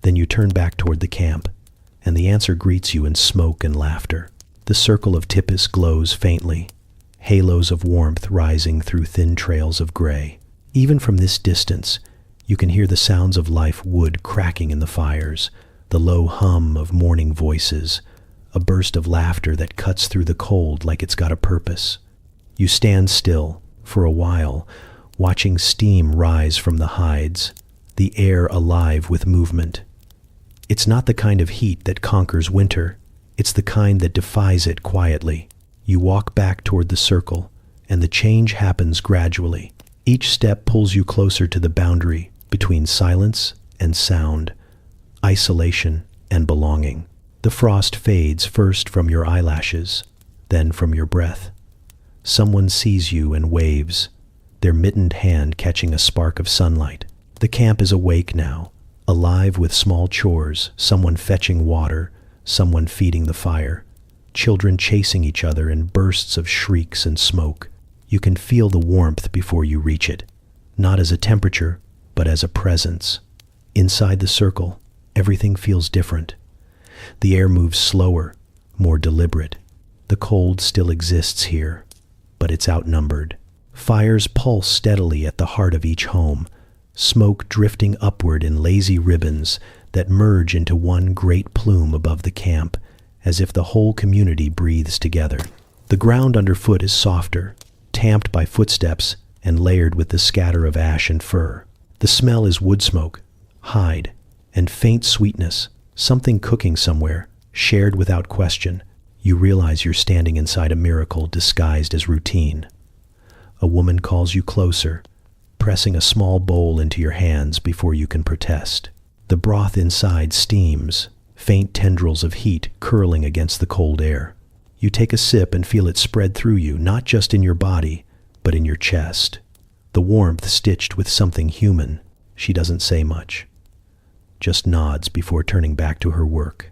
Then you turn back toward the camp, and the answer greets you in smoke and laughter. The circle of tipis glows faintly, halos of warmth rising through thin trails of gray. Even from this distance, you can hear the sounds of live wood cracking in the fires, the low hum of morning voices, a burst of laughter that cuts through the cold like it's got a purpose. You stand still, for a while, watching steam rise from the hides, the air alive with movement. It's not the kind of heat that conquers winter. It's the kind that defies it quietly. You walk back toward the circle, and the change happens gradually. Each step pulls you closer to the boundary between silence and sound, isolation and belonging. The frost fades first from your eyelashes, then from your breath. Someone sees you and waves, their mittened hand catching a spark of sunlight. The camp is awake now, alive with small chores, someone fetching water, someone feeding the fire, children chasing each other in bursts of shrieks and smoke. You can feel the warmth before you reach it, not as a temperature, but as a presence. Inside the circle, everything feels different. The air moves slower, more deliberate. The cold still exists here, but it's outnumbered. Fires pulse steadily at the heart of each home, smoke drifting upward in lazy ribbons that merge into one great plume above the camp, as if the whole community breathes together. The ground underfoot is softer, tamped by footsteps and layered with the scatter of ash and fur. The smell is wood smoke, hide, and faint sweetness, something cooking somewhere, shared without question. You realize you're standing inside a miracle disguised as routine. A woman calls you closer, pressing a small bowl into your hands before you can protest. The broth inside steams, faint tendrils of heat curling against the cold air. You take a sip and feel it spread through you, not just in your body, but in your chest. The warmth stitched with something human. She doesn't say much, just nods before turning back to her work.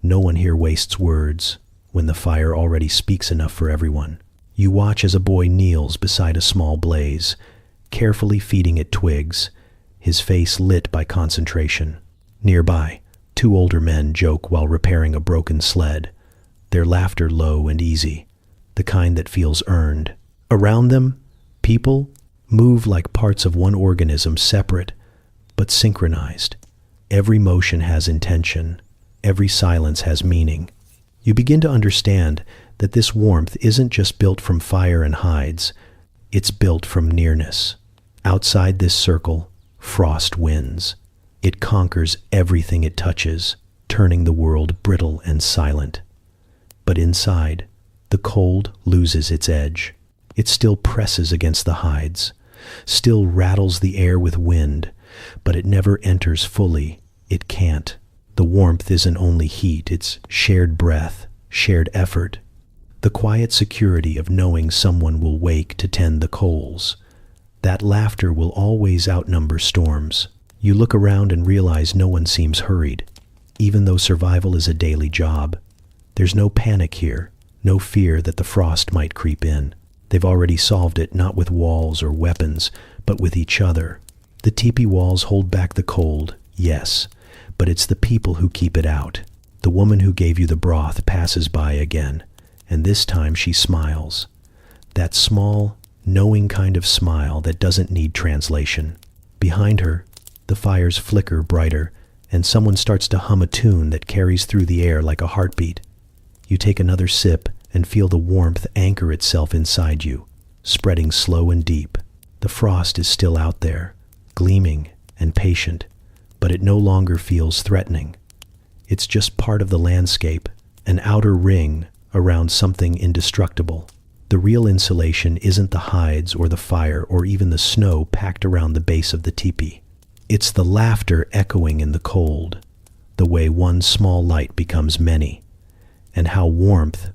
No one here wastes words when the fire already speaks enough for everyone. You watch as a boy kneels beside a small blaze, carefully feeding it twigs, his face lit by concentration. Nearby, two older men joke while repairing a broken sled, their laughter low and easy, the kind that feels earned. Around them, people move like parts of one organism, separate but synchronized. Every motion has intention, every silence has meaning. You begin to understand that this warmth isn't just built from fire and hides, it's built from nearness. Outside this circle, frost wins. It conquers everything it touches, turning the world brittle and silent. But inside, the cold loses its edge. It still presses against the hides, still rattles the air with wind, but it never enters fully. It can't. The warmth isn't only heat, it's shared breath, shared effort. The quiet security of knowing someone will wake to tend the coals. That laughter will always outnumber storms. You look around and realize no one seems hurried, even though survival is a daily job. There's no panic here, no fear that the frost might creep in. They've already solved it, not with walls or weapons, but with each other. The teepee walls hold back the cold, yes, but it's the people who keep it out. The woman who gave you the broth passes by again, and this time she smiles. That small, knowing kind of smile that doesn't need translation. Behind her, the fires flicker brighter, and someone starts to hum a tune that carries through the air like a heartbeat. You take another sip and feel the warmth anchor itself inside you, spreading slow and deep. The frost is still out there, gleaming and patient, but it no longer feels threatening. It's just part of the landscape, an outer ring around something indestructible. The real insulation isn't the hides or the fire or even the snow packed around the base of the teepee. It's the laughter echoing in the cold, the way one small light becomes many, and how warmth,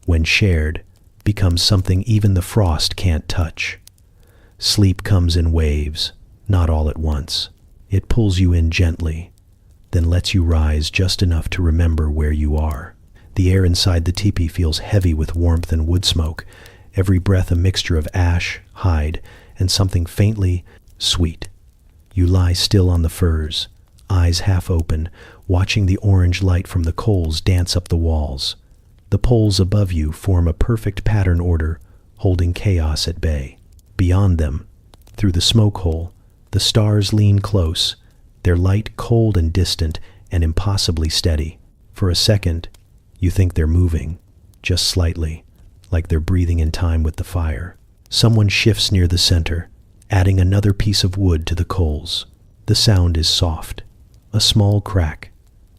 when shared, becomes something even the frost can't touch. Sleep comes in waves, not all at once. It pulls you in gently, then lets you rise just enough to remember where you are. The air inside the teepee feels heavy with warmth and wood smoke, every breath a mixture of ash, hide, and something faintly sweet. You lie still on the furs, eyes half open, watching the orange light from the coals dance up the walls. The poles above you form a perfect pattern order, holding chaos at bay. Beyond them, through the smoke hole, the stars lean close, their light cold and distant and impossibly steady. For a second, you think they're moving, just slightly, like they're breathing in time with the fire. Someone shifts near the center, adding another piece of wood to the coals. The sound is soft, a small crack,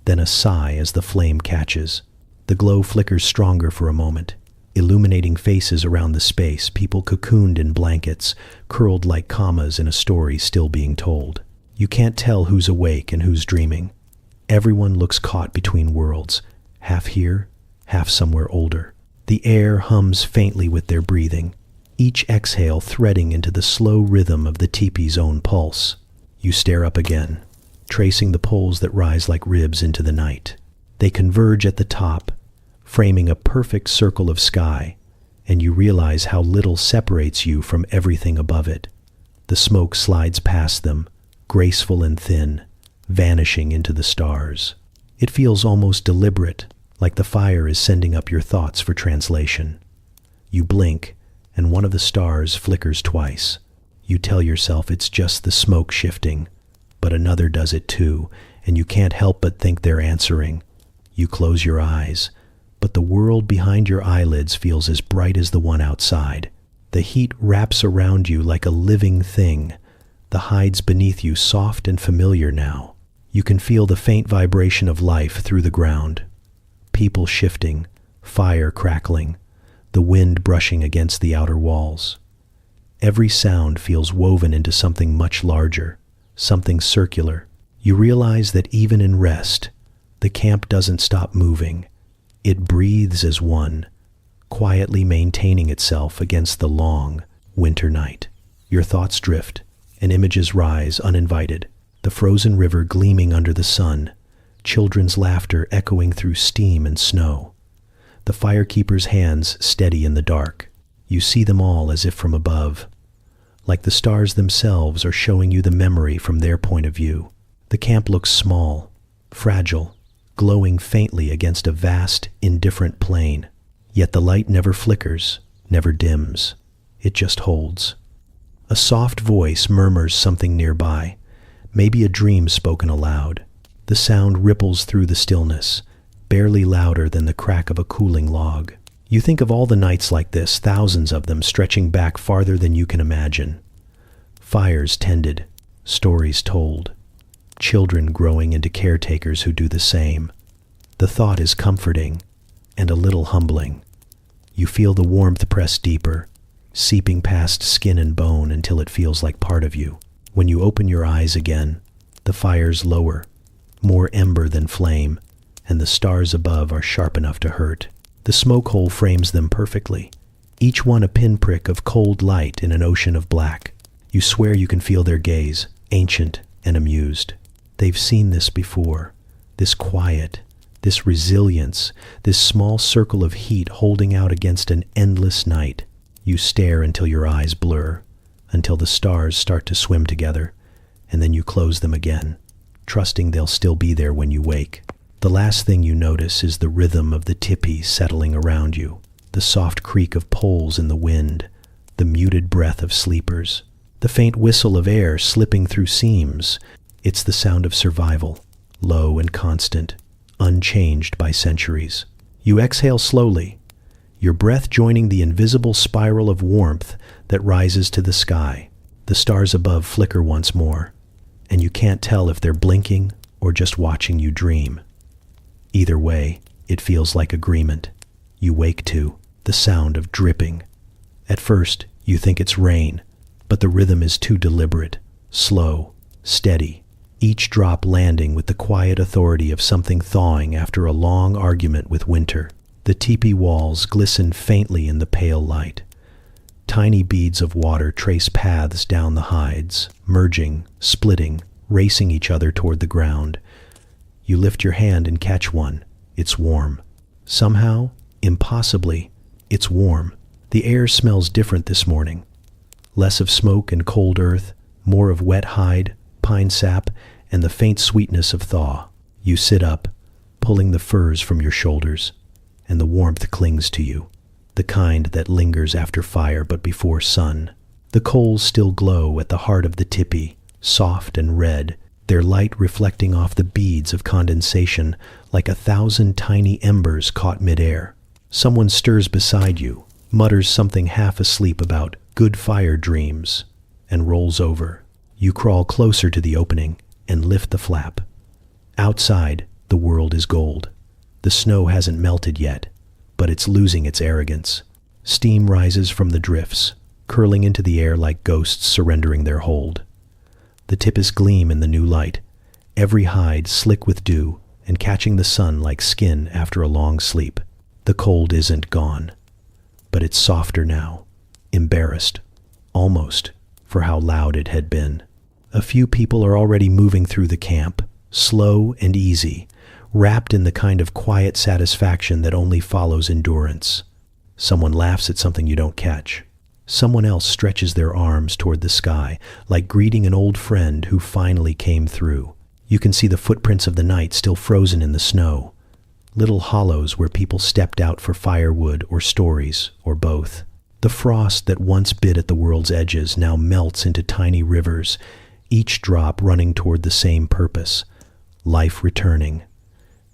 then a sigh as the flame catches. The glow flickers stronger for a moment. illuminating faces around the space, people cocooned in blankets, curled like commas in a story still being told. You can't tell who's awake and who's dreaming. Everyone looks caught between worlds, half here, half somewhere older. The air hums faintly with their breathing, each exhale threading into the slow rhythm of the teepee's own pulse. You stare up again, tracing the poles that rise like ribs into the night. They converge at the top, framing a perfect circle of sky, and you realize how little separates you from everything above it. The smoke slides past them, graceful and thin, vanishing into the stars. It feels almost deliberate, like the fire is sending up your thoughts for translation. You blink, and one of the stars flickers twice. You tell yourself it's just the smoke shifting, but another does it too, and you can't help but think they're answering. You close your eyes, but the world behind your eyelids feels as bright as the one outside. The heat wraps around you like a living thing, the hides beneath you soft and familiar now. You can feel the faint vibration of life through the ground. People shifting, fire crackling, the wind brushing against the outer walls. Every sound feels woven into something much larger, something circular. You realize that even in rest, the camp doesn't stop moving. It breathes as one, quietly maintaining itself against the long winter night. Your thoughts drift, and images rise uninvited. The frozen river gleaming under the sun, children's laughter echoing through steam and snow. The firekeeper's hands steady in the dark. You see them all as if from above, like the stars themselves are showing you the memory from their point of view. The camp looks small, fragile, glowing faintly against a vast, indifferent plain. Yet the light never flickers, never dims. It just holds. A soft voice murmurs something nearby, maybe a dream spoken aloud. The sound ripples through the stillness, barely louder than the crack of a cooling log. You think of all the nights like this, thousands of them stretching back farther than you can imagine. Fires tended, stories told, children growing into caretakers who do the same. The thought is comforting and a little humbling. You feel the warmth press deeper, seeping past skin and bone until it feels like part of you. When you open your eyes again, the fire's lower, more ember than flame, and the stars above are sharp enough to hurt. The smoke hole frames them perfectly, each one a pinprick of cold light in an ocean of black. You swear you can feel their gaze, ancient and amused. They've seen this before, this quiet, this resilience, this small circle of heat holding out against an endless night. You stare until your eyes blur, until the stars start to swim together, and then you close them again, trusting they'll still be there when you wake. The last thing you notice is the rhythm of the tipi settling around you, the soft creak of poles in the wind, the muted breath of sleepers, the faint whistle of air slipping through seams. It's the sound of survival, low and constant, unchanged by centuries. You exhale slowly, your breath joining the invisible spiral of warmth that rises to the sky. The stars above flicker once more, and you can't tell if they're blinking or just watching you dream. Either way, it feels like agreement. You wake to the sound of dripping. At first, you think it's rain, but the rhythm is too deliberate, slow, steady, each drop landing with the quiet authority of something thawing after a long argument with winter. The teepee walls glisten faintly in the pale light. Tiny beads of water trace paths down the hides, merging, splitting, racing each other toward the ground. You lift your hand and catch one. It's warm. Somehow, impossibly, it's warm. The air smells different this morning. Less of smoke and cold earth, more of wet hide, pine sap, and the faint sweetness of thaw. You sit up, pulling the furs from your shoulders, and the warmth clings to you, the kind that lingers after fire but before sun. The coals still glow at the heart of the tipi, soft and red, their light reflecting off the beads of condensation like 1,000 tiny embers caught midair. Someone stirs beside you, mutters something half asleep about good fire dreams, and rolls over. You crawl closer to the opening and lift the flap. Outside, the world is gold. The snow hasn't melted yet, but it's losing its arrogance. Steam rises from the drifts, curling into the air like ghosts surrendering their hold. The tippets gleam in the new light, every hide slick with dew and catching the sun like skin after a long sleep. The cold isn't gone, but it's softer now, embarrassed, almost, for how loud it had been. A few people are already moving through the camp, slow and easy, wrapped in the kind of quiet satisfaction that only follows endurance. Someone laughs at something you don't catch. Someone else stretches their arms toward the sky, like greeting an old friend who finally came through. You can see the footprints of the night still frozen in the snow, little hollows where people stepped out for firewood or stories, or both. The frost that once bit at the world's edges now melts into tiny rivers, each drop running toward the same purpose, life returning.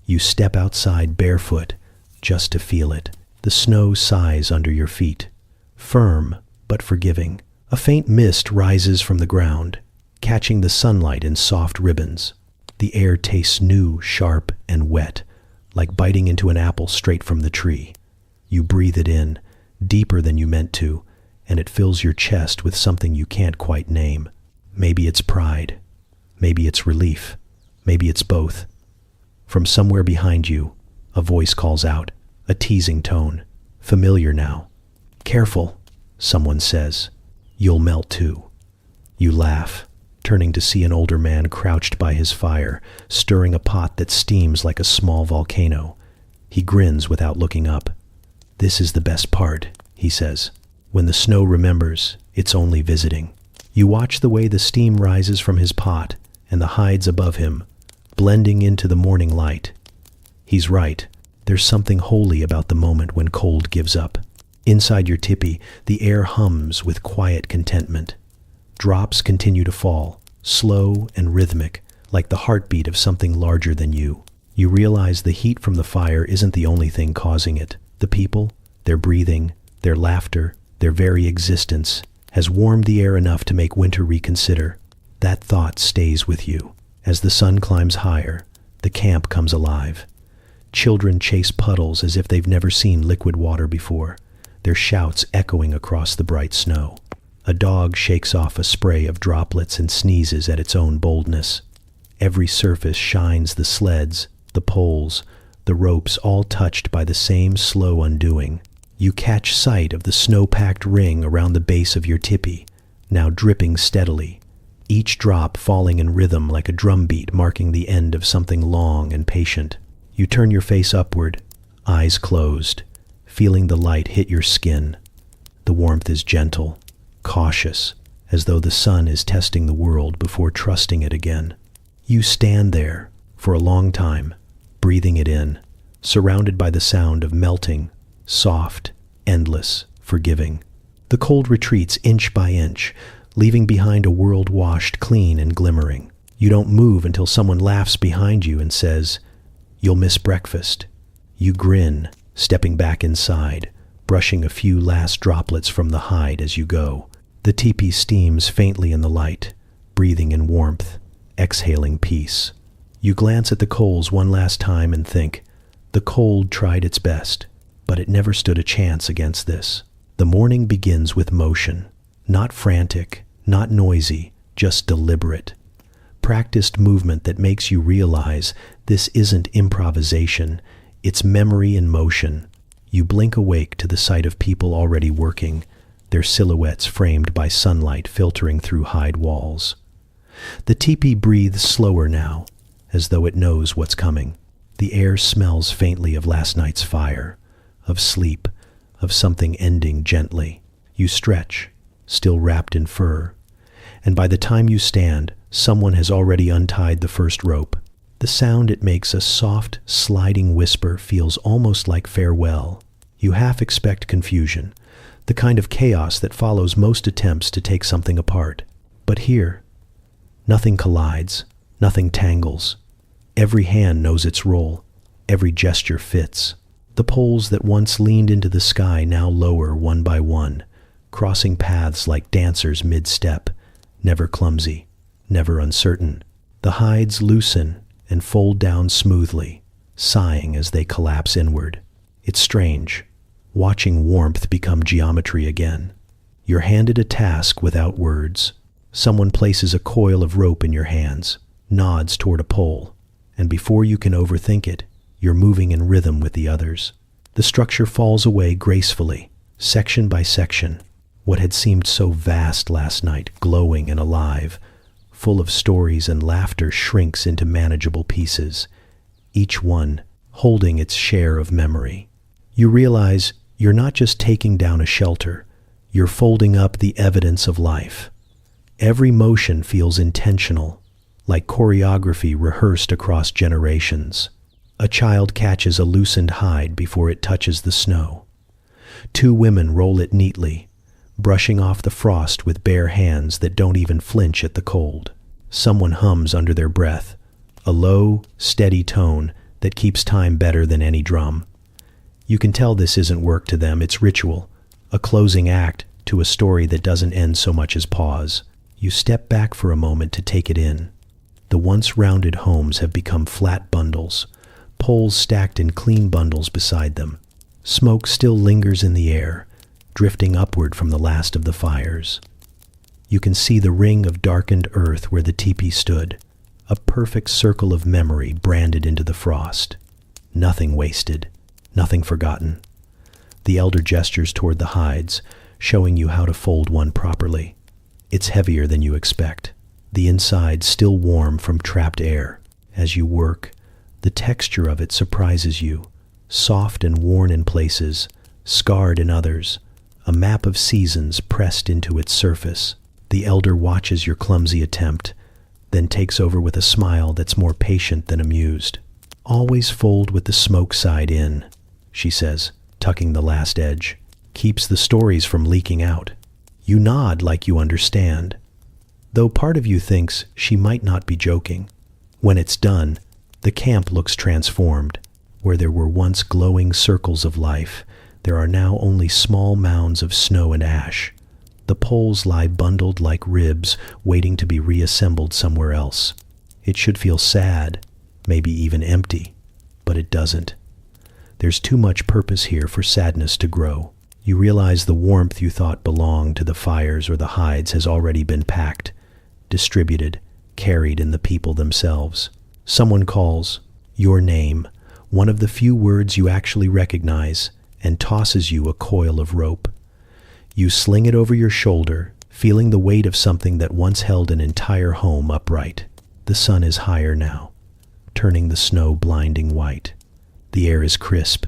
You step outside barefoot just to feel it. The snow sighs under your feet, firm but forgiving. A faint mist rises from the ground, catching the sunlight in soft ribbons. The air tastes new, sharp, and wet, like biting into an apple straight from the tree. You breathe it in, deeper than you meant to, and it fills your chest with something you can't quite name. Maybe it's pride. Maybe it's relief. Maybe it's both. From somewhere behind you, a voice calls out, a teasing tone, familiar now. "Careful," someone says. "You'll melt too." You laugh, turning to see an older man crouched by his fire, stirring a pot that steams like a small volcano. He grins without looking up. "This is the best part," he says. "When the snow remembers, it's only visiting." You watch the way the steam rises from his pot and the hides above him, blending into the morning light. He's right. There's something holy about the moment when cold gives up. Inside your tipi, the air hums with quiet contentment. Drops continue to fall, slow and rhythmic, like the heartbeat of something larger than you. You realize the heat from the fire isn't the only thing causing it. The people, their breathing, their laughter, their very existence has warmed the air enough to make winter reconsider. That thought stays with you. As the sun climbs higher, the camp comes alive. Children chase puddles as if they've never seen liquid water before, their shouts echoing across the bright snow. A dog shakes off a spray of droplets and sneezes at its own boldness. Every surface shines, the sleds, the poles, the ropes, all touched by the same slow undoing. You catch sight of the snow-packed ring around the base of your tipi, now dripping steadily, each drop falling in rhythm like a drumbeat marking the end of something long and patient. You turn your face upward, eyes closed, feeling the light hit your skin. The warmth is gentle, cautious, as though the sun is testing the world before trusting it again. You stand there for a long time, breathing it in, surrounded by the sound of melting, soft, endless, forgiving. The cold retreats inch by inch, leaving behind a world washed clean and glimmering. You don't move until someone laughs behind you and says, "You'll miss breakfast." You grin, stepping back inside, brushing a few last droplets from the hide as you go. The teepee steams faintly in the light, breathing in warmth, exhaling peace. You glance at the coals one last time and think, the cold tried its best, but it never stood a chance against this. The morning begins with motion, not frantic, not noisy, just deliberate. Practiced movement that makes you realize this isn't improvisation, it's memory in motion. You blink awake to the sight of people already working, their silhouettes framed by sunlight filtering through hide walls. The teepee breathes slower now, as though it knows what's coming. The air smells faintly of last night's fire, of sleep, of something ending gently. You stretch, still wrapped in fur, and by the time you stand, someone has already untied the first rope. The sound it makes, a soft, sliding whisper, feels almost like farewell. You half expect confusion, the kind of chaos that follows most attempts to take something apart. But here, nothing collides, nothing tangles. Every hand knows its role, every gesture fits. The poles that once leaned into the sky now lower one by one, crossing paths like dancers mid-step, never clumsy, never uncertain. The hides loosen and fold down smoothly, sighing as they collapse inward. It's strange, watching warmth become geometry again. You're handed a task without words. Someone places a coil of rope in your hands, nods toward a pole, and before you can overthink it, you're moving in rhythm with the others. The structure falls away gracefully, section by section. What had seemed so vast last night, glowing and alive, full of stories and laughter, shrinks into manageable pieces, each one holding its share of memory. You realize you're not just taking down a shelter, you're folding up the evidence of life. Every motion feels intentional, like choreography rehearsed across generations. A child catches a loosened hide before it touches the snow. Two women roll it neatly, brushing off the frost with bare hands that don't even flinch at the cold. Someone hums under their breath, a low, steady tone that keeps time better than any drum. You can tell this isn't work to them, it's ritual, a closing act to a story that doesn't end so much as pause. You step back for a moment to take it in. The once rounded homes have become flat bundles, poles stacked in clean bundles beside them. Smoke still lingers in the air, drifting upward from the last of the fires. You can see the ring of darkened earth where the teepee stood, a perfect circle of memory branded into the frost. Nothing wasted, nothing forgotten. The elder gestures toward the hides, showing you how to fold one properly. It's heavier than you expect, the inside still warm from trapped air. As you work, the texture of it surprises you, soft and worn in places, scarred in others, a map of seasons pressed into its surface. The elder watches your clumsy attempt, then takes over with a smile that's more patient than amused. Always fold with the smoke side in, she says, tucking the last edge. Keeps the stories from leaking out. You nod like you understand, though part of you thinks she might not be joking. When it's done, the camp looks transformed. Where there were once glowing circles of life, there are now only small mounds of snow and ash. The poles lie bundled like ribs, waiting to be reassembled somewhere else. It should feel sad, maybe even empty, but it doesn't. There's too much purpose here for sadness to grow. You realize the warmth you thought belonged to the fires or the hides has already been packed, distributed, carried in the people themselves. Someone calls your name, one of the few words you actually recognize, and tosses you a coil of rope. You sling it over your shoulder, feeling the weight of something that once held an entire home upright. The sun is higher now, turning the snow blinding white. The air is crisp,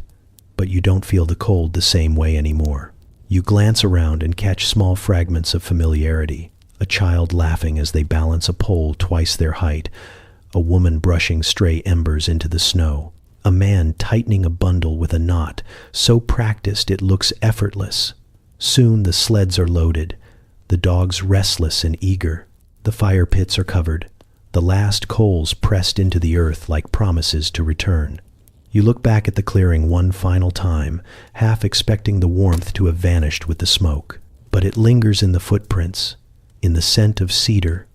but you don't feel the cold the same way anymore. You glance around and catch small fragments of familiarity. A child laughing as they balance a pole twice their height, a woman brushing stray embers into the snow, a man tightening a bundle with a knot, so practiced it looks effortless. Soon the sleds are loaded, the dogs restless and eager. The fire pits are covered, the last coals pressed into the earth like promises to return. You look back at the clearing one final time, half expecting the warmth to have vanished with the smoke. But it lingers in the footprints, in the scent of cedar,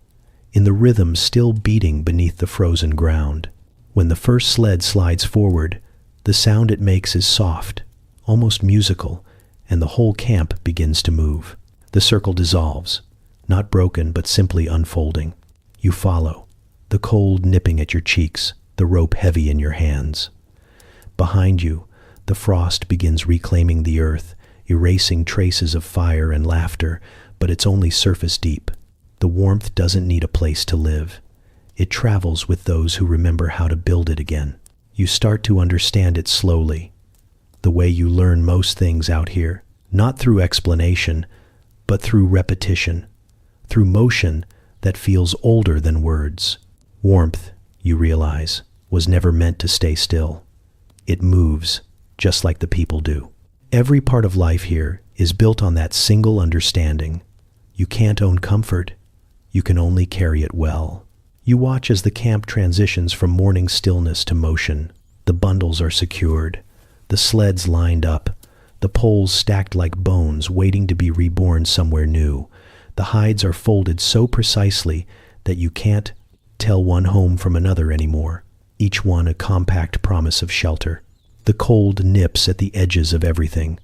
in the rhythm still beating beneath the frozen ground. When the first sled slides forward, the sound it makes is soft, almost musical, and the whole camp begins to move. The circle dissolves, not broken but simply unfolding. You follow, the cold nipping at your cheeks, the rope heavy in your hands. Behind you, the frost begins reclaiming the earth, erasing traces of fire and laughter, but it's only surface deep. The warmth doesn't need a place to live. It travels with those who remember how to build it again. You start to understand it slowly, the way you learn most things out here, not through explanation, but through repetition, through motion that feels older than words. Warmth, you realize, was never meant to stay still. It moves, just like the people do. Every part of life here is built on that single understanding. You can't own comfort. You can only carry it well. You watch as the camp transitions from morning stillness to motion. The bundles are secured, the sleds lined up, the poles stacked like bones waiting to be reborn somewhere new. The hides are folded so precisely that you can't tell one home from another anymore, each one a compact promise of shelter. The cold nips at the edges of everything,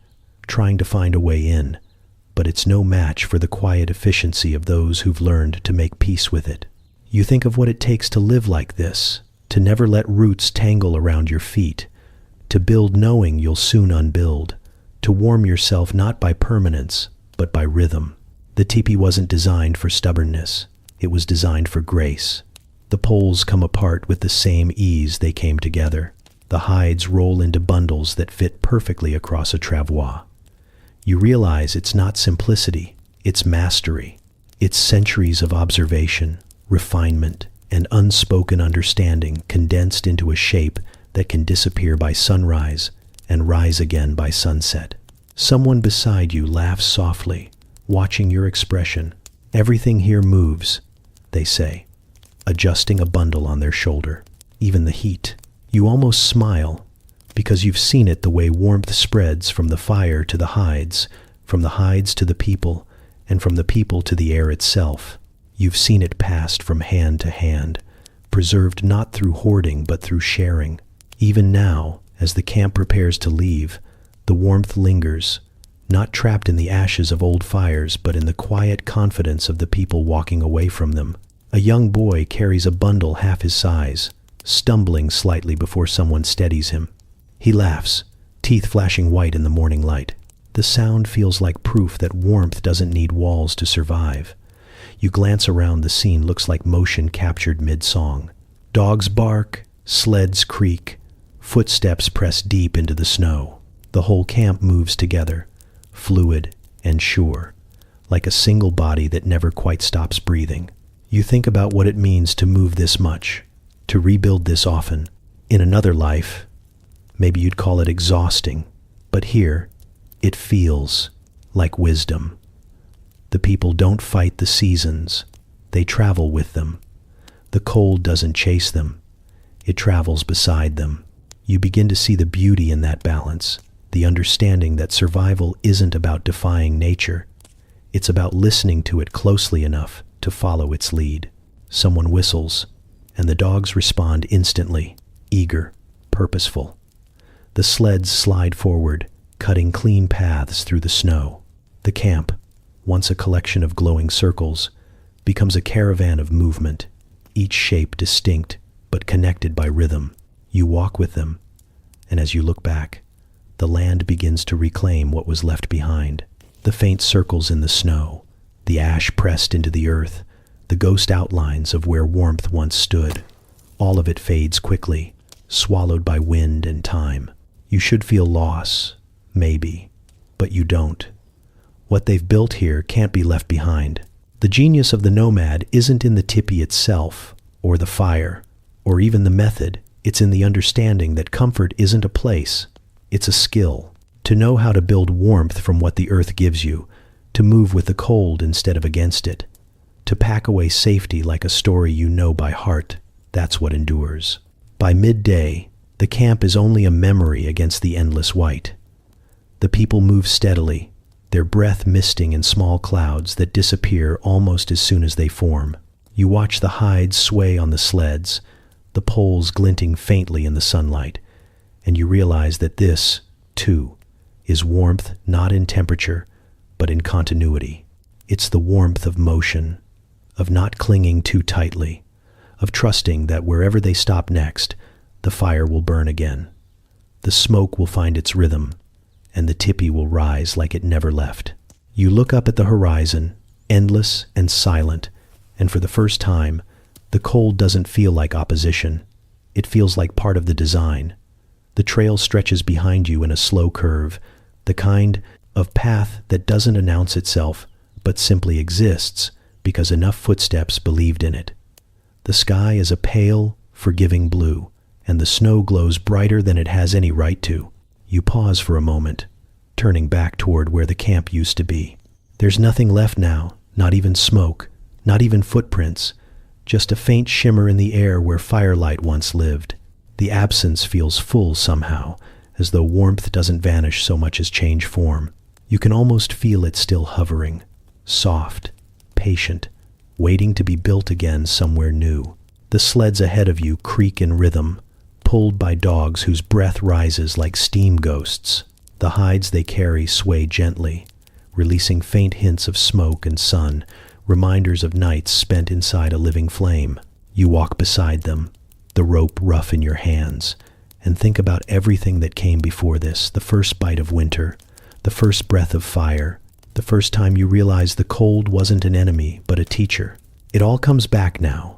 trying to find a way in, but it's no match for the quiet efficiency of those who've learned to make peace with it. You think of what it takes to live like this, to never let roots tangle around your feet, to build knowing you'll soon unbuild, to warm yourself not by permanence, but by rhythm. The teepee wasn't designed for stubbornness. It was designed for grace. The poles come apart with the same ease they came together. The hides roll into bundles that fit perfectly across a travois. You realize it's not simplicity, it's mastery. It's centuries of observation, refinement, and unspoken understanding condensed into a shape that can disappear by sunrise and rise again by sunset. Someone beside you laughs softly, watching your expression. Everything here moves, they say, adjusting a bundle on their shoulder. Even the heat. You almost smile, because you've seen it the way warmth spreads from the fire to the hides, from the hides to the people, and from the people to the air itself. You've seen it passed from hand to hand, preserved not through hoarding but through sharing. Even now, as the camp prepares to leave, the warmth lingers, not trapped in the ashes of old fires but in the quiet confidence of the people walking away from them. A young boy carries a bundle half his size, stumbling slightly before someone steadies him. He laughs, teeth flashing white in the morning light. The sound feels like proof that warmth doesn't need walls to survive. You glance around, the scene looks like motion captured mid-song. Dogs bark, sleds creak, footsteps press deep into the snow. The whole camp moves together, fluid and sure, like a single body that never quite stops breathing. You think about what it means to move this much, to rebuild this often. In another life, maybe you'd call it exhausting, but here, it feels like wisdom. The people don't fight the seasons, they travel with them. The cold doesn't chase them, it travels beside them. You begin to see the beauty in that balance, the understanding that survival isn't about defying nature. It's about listening to it closely enough to follow its lead. Someone whistles, and the dogs respond instantly, eager, purposeful. The sleds slide forward, cutting clean paths through the snow. The camp, once a collection of glowing circles, becomes a caravan of movement, each shape distinct but connected by rhythm. You walk with them, and as you look back, the land begins to reclaim what was left behind. The faint circles in the snow, the ash pressed into the earth, the ghost outlines of where warmth once stood. All of it fades quickly, swallowed by wind and time. You should feel loss, maybe, but you don't. What they've built here can't be left behind. The genius of the nomad isn't in the tipi itself, or the fire, or even the method. It's in the understanding that comfort isn't a place, it's a skill. To know how to build warmth from what the earth gives you, to move with the cold instead of against it, to pack away safety like a story you know by heart. That's what endures. By midday, the camp is only a memory against the endless white. The people move steadily, their breath misting in small clouds that disappear almost as soon as they form. You watch the hides sway on the sleds, the poles glinting faintly in the sunlight, and you realize that this, too, is warmth not in temperature, but in continuity. It's the warmth of motion, of not clinging too tightly, of trusting that wherever they stop next, the fire will burn again. The smoke will find its rhythm, and the tipi will rise like it never left. You look up at the horizon, endless and silent, and for the first time, the cold doesn't feel like opposition. It feels like part of the design. The trail stretches behind you in a slow curve, the kind of path that doesn't announce itself, but simply exists because enough footsteps believed in it. The sky is a pale, forgiving blue, and the snow glows brighter than it has any right to. You pause for a moment, turning back toward where the camp used to be. There's nothing left now, not even smoke, not even footprints, just a faint shimmer in the air where firelight once lived. The absence feels full somehow, as though warmth doesn't vanish so much as change form. You can almost feel it still hovering, soft, patient, waiting to be built again somewhere new. The sleds ahead of you creak in rhythm, pulled by dogs whose breath rises like steam ghosts. The hides they carry sway gently, releasing faint hints of smoke and sun, reminders of nights spent inside a living flame. You walk beside them, the rope rough in your hands, and think about everything that came before this, the first bite of winter, the first breath of fire, the first time you realize the cold wasn't an enemy, but a teacher. It all comes back now,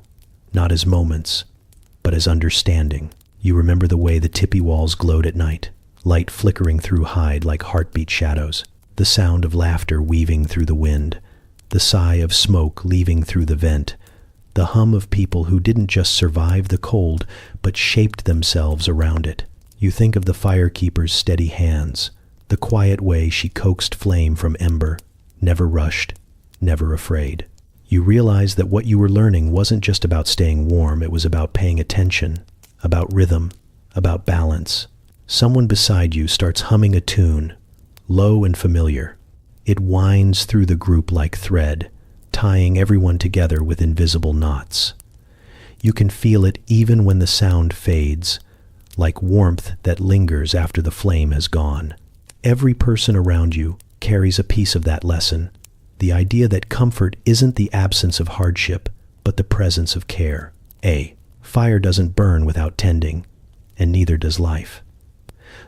not as moments, but as understanding. You remember the way the tippy walls glowed at night, light flickering through hide like heartbeat shadows, the sound of laughter weaving through the wind, the sigh of smoke leaving through the vent, the hum of people who didn't just survive the cold, but shaped themselves around it. You think of the firekeeper's steady hands, the quiet way she coaxed flame from ember, never rushed, never afraid. You realize that what you were learning wasn't just about staying warm, it was about paying attention, about rhythm, about balance. Someone beside you starts humming a tune, low and familiar. It winds through the group like thread, tying everyone together with invisible knots. You can feel it even when the sound fades, like warmth that lingers after the flame has gone. Every person around you carries a piece of that lesson, the idea that comfort isn't the absence of hardship, but the presence of care. Fire doesn't burn without tending, and neither does life.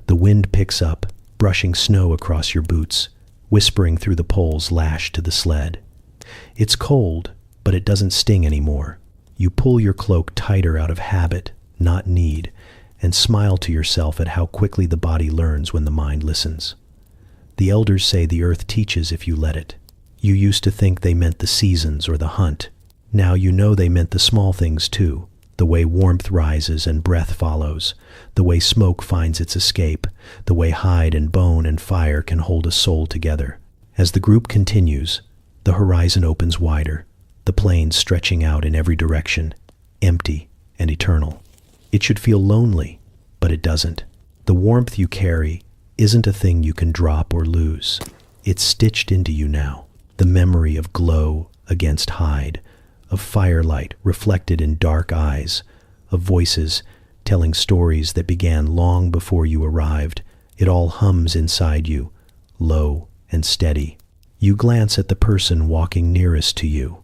The wind picks up, brushing snow across your boots, whispering through the poles lashed to the sled. It's cold, but it doesn't sting anymore. You pull your cloak tighter out of habit, not need, and smile to yourself at how quickly the body learns when the mind listens. The elders say the earth teaches if you let it. You used to think they meant the seasons or the hunt. Now you know they meant the small things too, the way warmth rises and breath follows, the way smoke finds its escape, the way hide and bone and fire can hold a soul together. As the group continues, the horizon opens wider, the plains stretching out in every direction, empty and eternal. It should feel lonely, but it doesn't. The warmth you carry isn't a thing you can drop or lose. It's stitched into you now. The memory of glow against hide, of firelight reflected in dark eyes, of voices telling stories that began long before you arrived. It all hums inside you, low and steady. You glance at the person walking nearest to you.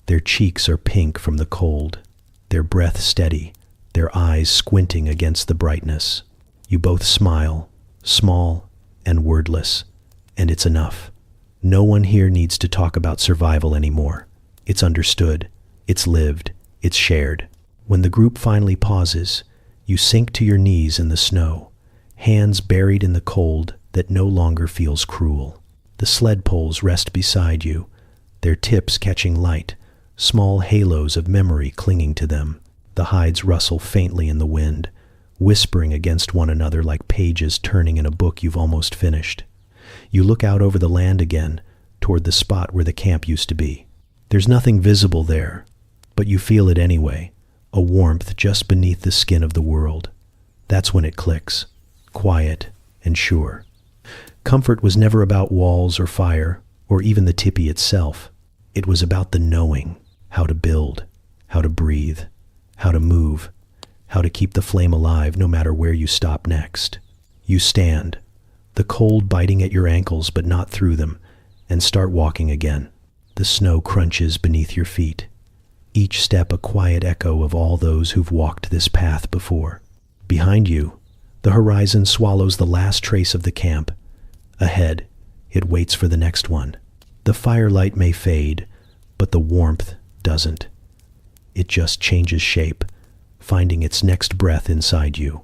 Their cheeks are pink from the cold, their breath steady, their eyes squinting against the brightness. You both smile, small and wordless, and it's enough. No one here needs to talk about survival anymore. It's understood, it's lived, it's shared. When the group finally pauses, you sink to your knees in the snow, hands buried in the cold that no longer feels cruel. The sled poles rest beside you, their tips catching light, small halos of memory clinging to them. The hides rustle faintly in the wind, whispering against one another like pages turning in a book you've almost finished. You look out over the land again, toward the spot where the camp used to be. There's nothing visible there, but you feel it anyway, a warmth just beneath the skin of the world. That's when it clicks, quiet and sure. Comfort was never about walls or fire, or even the tipi itself. It was about the knowing, how to build, how to breathe, how to move, how to keep the flame alive no matter where you stop next. You stand, the cold biting at your ankles but not through them, and start walking again. The snow crunches beneath your feet, each step a quiet echo of all those who've walked this path before. Behind you, the horizon swallows the last trace of the camp. Ahead, it waits for the next one. The firelight may fade, but the warmth doesn't. It just changes shape, finding its next breath inside you.